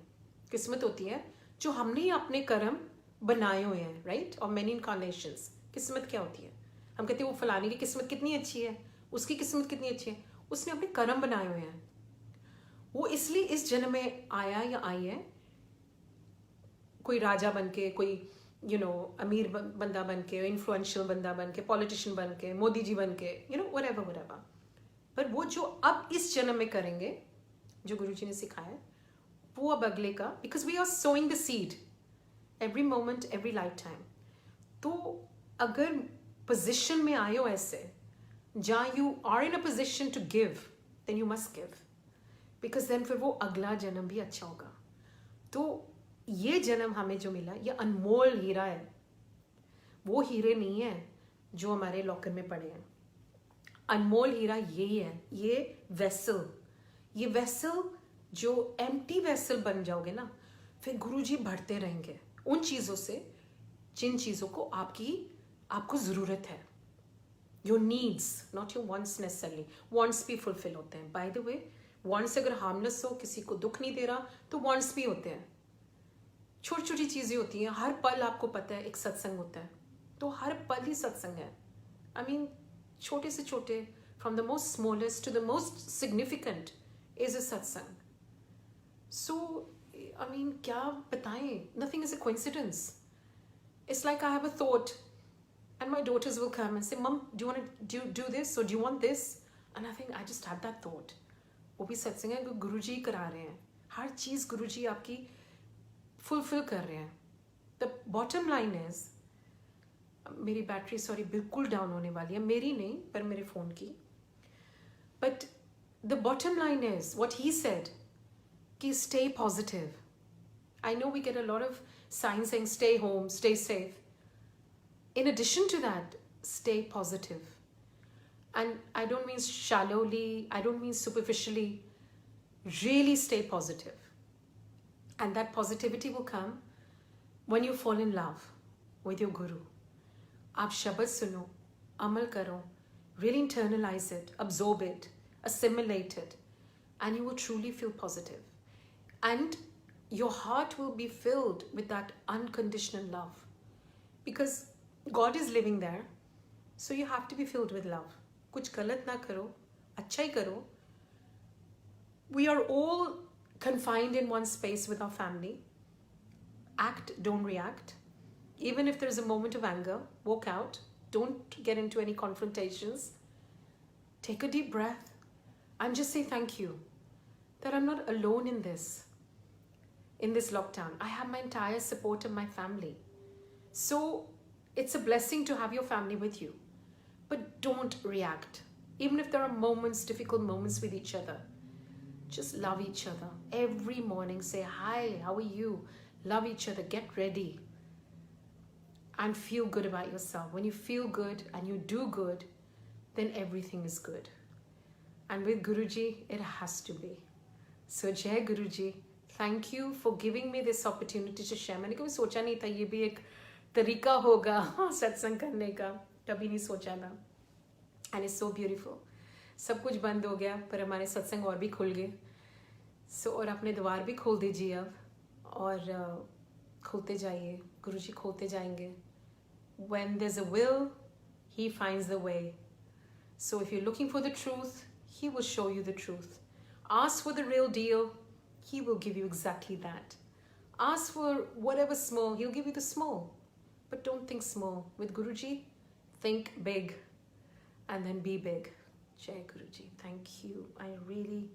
किस्मत होती है जो हमने अपने कर्म बनाए हुए हैं, राइट, और मेनी इनकारनेशंस. किस्मत क्या होती है? हम कहते हैं वो फलाने की किस्मत कितनी अच्छी है, उसकी किस्मत कितनी अच्छी है, उसने अपने कर्म बनाए हुए हैं. वो इसलिए इस जन्म में आया या आई है, कोई राजा बन के, कोई अमीर बंदा बन के, इन्फ्लुएंशियल बंदा बन के, पॉलिटिशियन बन के, मोदी जी बन के, व्हाटएवर व्हाटएवर. पर वो जो अब इस जन्म में करेंगे, जो गुरुजी ने सिखाया, वो अब अगले का, because we are sowing the seed every moment every life time. तो अगर पोजिशन में आए हो ऐसे जहाँ you are in a position to give, then you must give, because then फिर वो अगला जन्म भी अच्छा होगा. तो ये जन्म हमें जो मिला, ये अनमोल हीरा है. वो हीरे नहीं है जो हमारे लॉकर में पड़े हैं. अनमोल हीरा यही है, ये वेसल जो एम्प्टी वेसल बन जाओगे ना, फिर गुरुजी बढ़ते रहेंगे उन चीज़ों से जिन चीज़ों को आपको ज़रूरत है. Your needs, not your wants necessarily. Wants भी फुलफिल होते हैं. बाय द वे, वांट्स अगर हार्मलेस हो, किसी को दुख नहीं दे रहा, तो वांट्स भी होते हैं. छोटी छोटी चीज़ें होती हैं. हर पल आपको पता है एक सत्संग होता है, तो हर पल ही सत्संग है. आई मीन छोटे से छोटे, from the most smallest to the most significant is a satsang. So I mean क्या बताएं, nothing is a coincidence. It's like I have a thought and my daughters will come and say, Mom, do you want to do this, or do you want this? And I think I just had that thought. वो भी सत्संग है, गुरुजी करा रहे हैं. हर चीज़ गुरुजी आपकी fulfil कर रहे हैं. द बॉटम लाइन इज, मेरी बैटरी सॉरी बिल्कुल डाउन होने वाली है, मेरी नहीं पर मेरे फ़ोन की. But the bottom line is what he said, कि stay positive. I know we get a lot of science saying stay home, stay safe. In addition to that, stay positive. And I don't mean shallowly, I don't mean superficially. Really stay positive. And that positivity will come when you fall in love with your Guru. आप शब्द सुनो, अमल करो, really internalize it, absorb it, assimilate it, and you will truly feel positive. And your heart will be filled with that unconditional love. Because God is living there, so you have to be filled with love. कुछ गलत ना करो, अच्छा ही करो. We are all confined in one space with our family. Act, don't react. Even if there is a moment of anger, walk out. Don't get into any confrontations. Take a deep breath and just say thank you that I'm not alone in this. in this lockdown. I have my entire support of my family. So it's a blessing to have your family with you. But don't react. Even if there are moments, difficult moments with each other, just love each other. Every morning say, hi, how are you? Love each other, get ready. And feel good about yourself. When you feel good and you do good, then everything is good. And with Guruji, it has to be. So Jai Guruji, thank you for giving me this opportunity to share. मैंने कभी सोचा नहीं था ये भी एक तरीका होगा सत्संग करने का, कभी नहीं सोचा था. And it's so beautiful. सब कुछ बंद हो गया पर हमारे सत्संग और भी खुल गए. So और अपने द्वार भी खोल दीजिए अब और खोलते जाइए. गुरुजी खोलते जाएंगे. When there's a will, he finds the way. So if you're looking for the truth, he will show you the truth. Ask for the real deal, he will give you exactly that. Ask for whatever small, he'll give you the small. But don't think small. With Guruji, think big and then be big. Jai Guruji, thank you. I really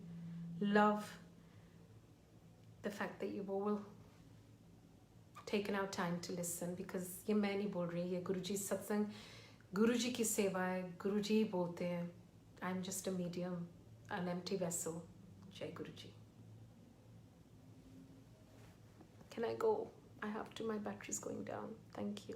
love the fact that you've all taken out time to listen, because ये मैं नहीं बोल रही, ये गुरुजी सत्संग, गुरुजी की सेवा है, गुरुजी ही बोलते हैं. I'm just a medium, an empty vessel. Jai Guruji. Can I go? I have to, my battery's going down. Thank you.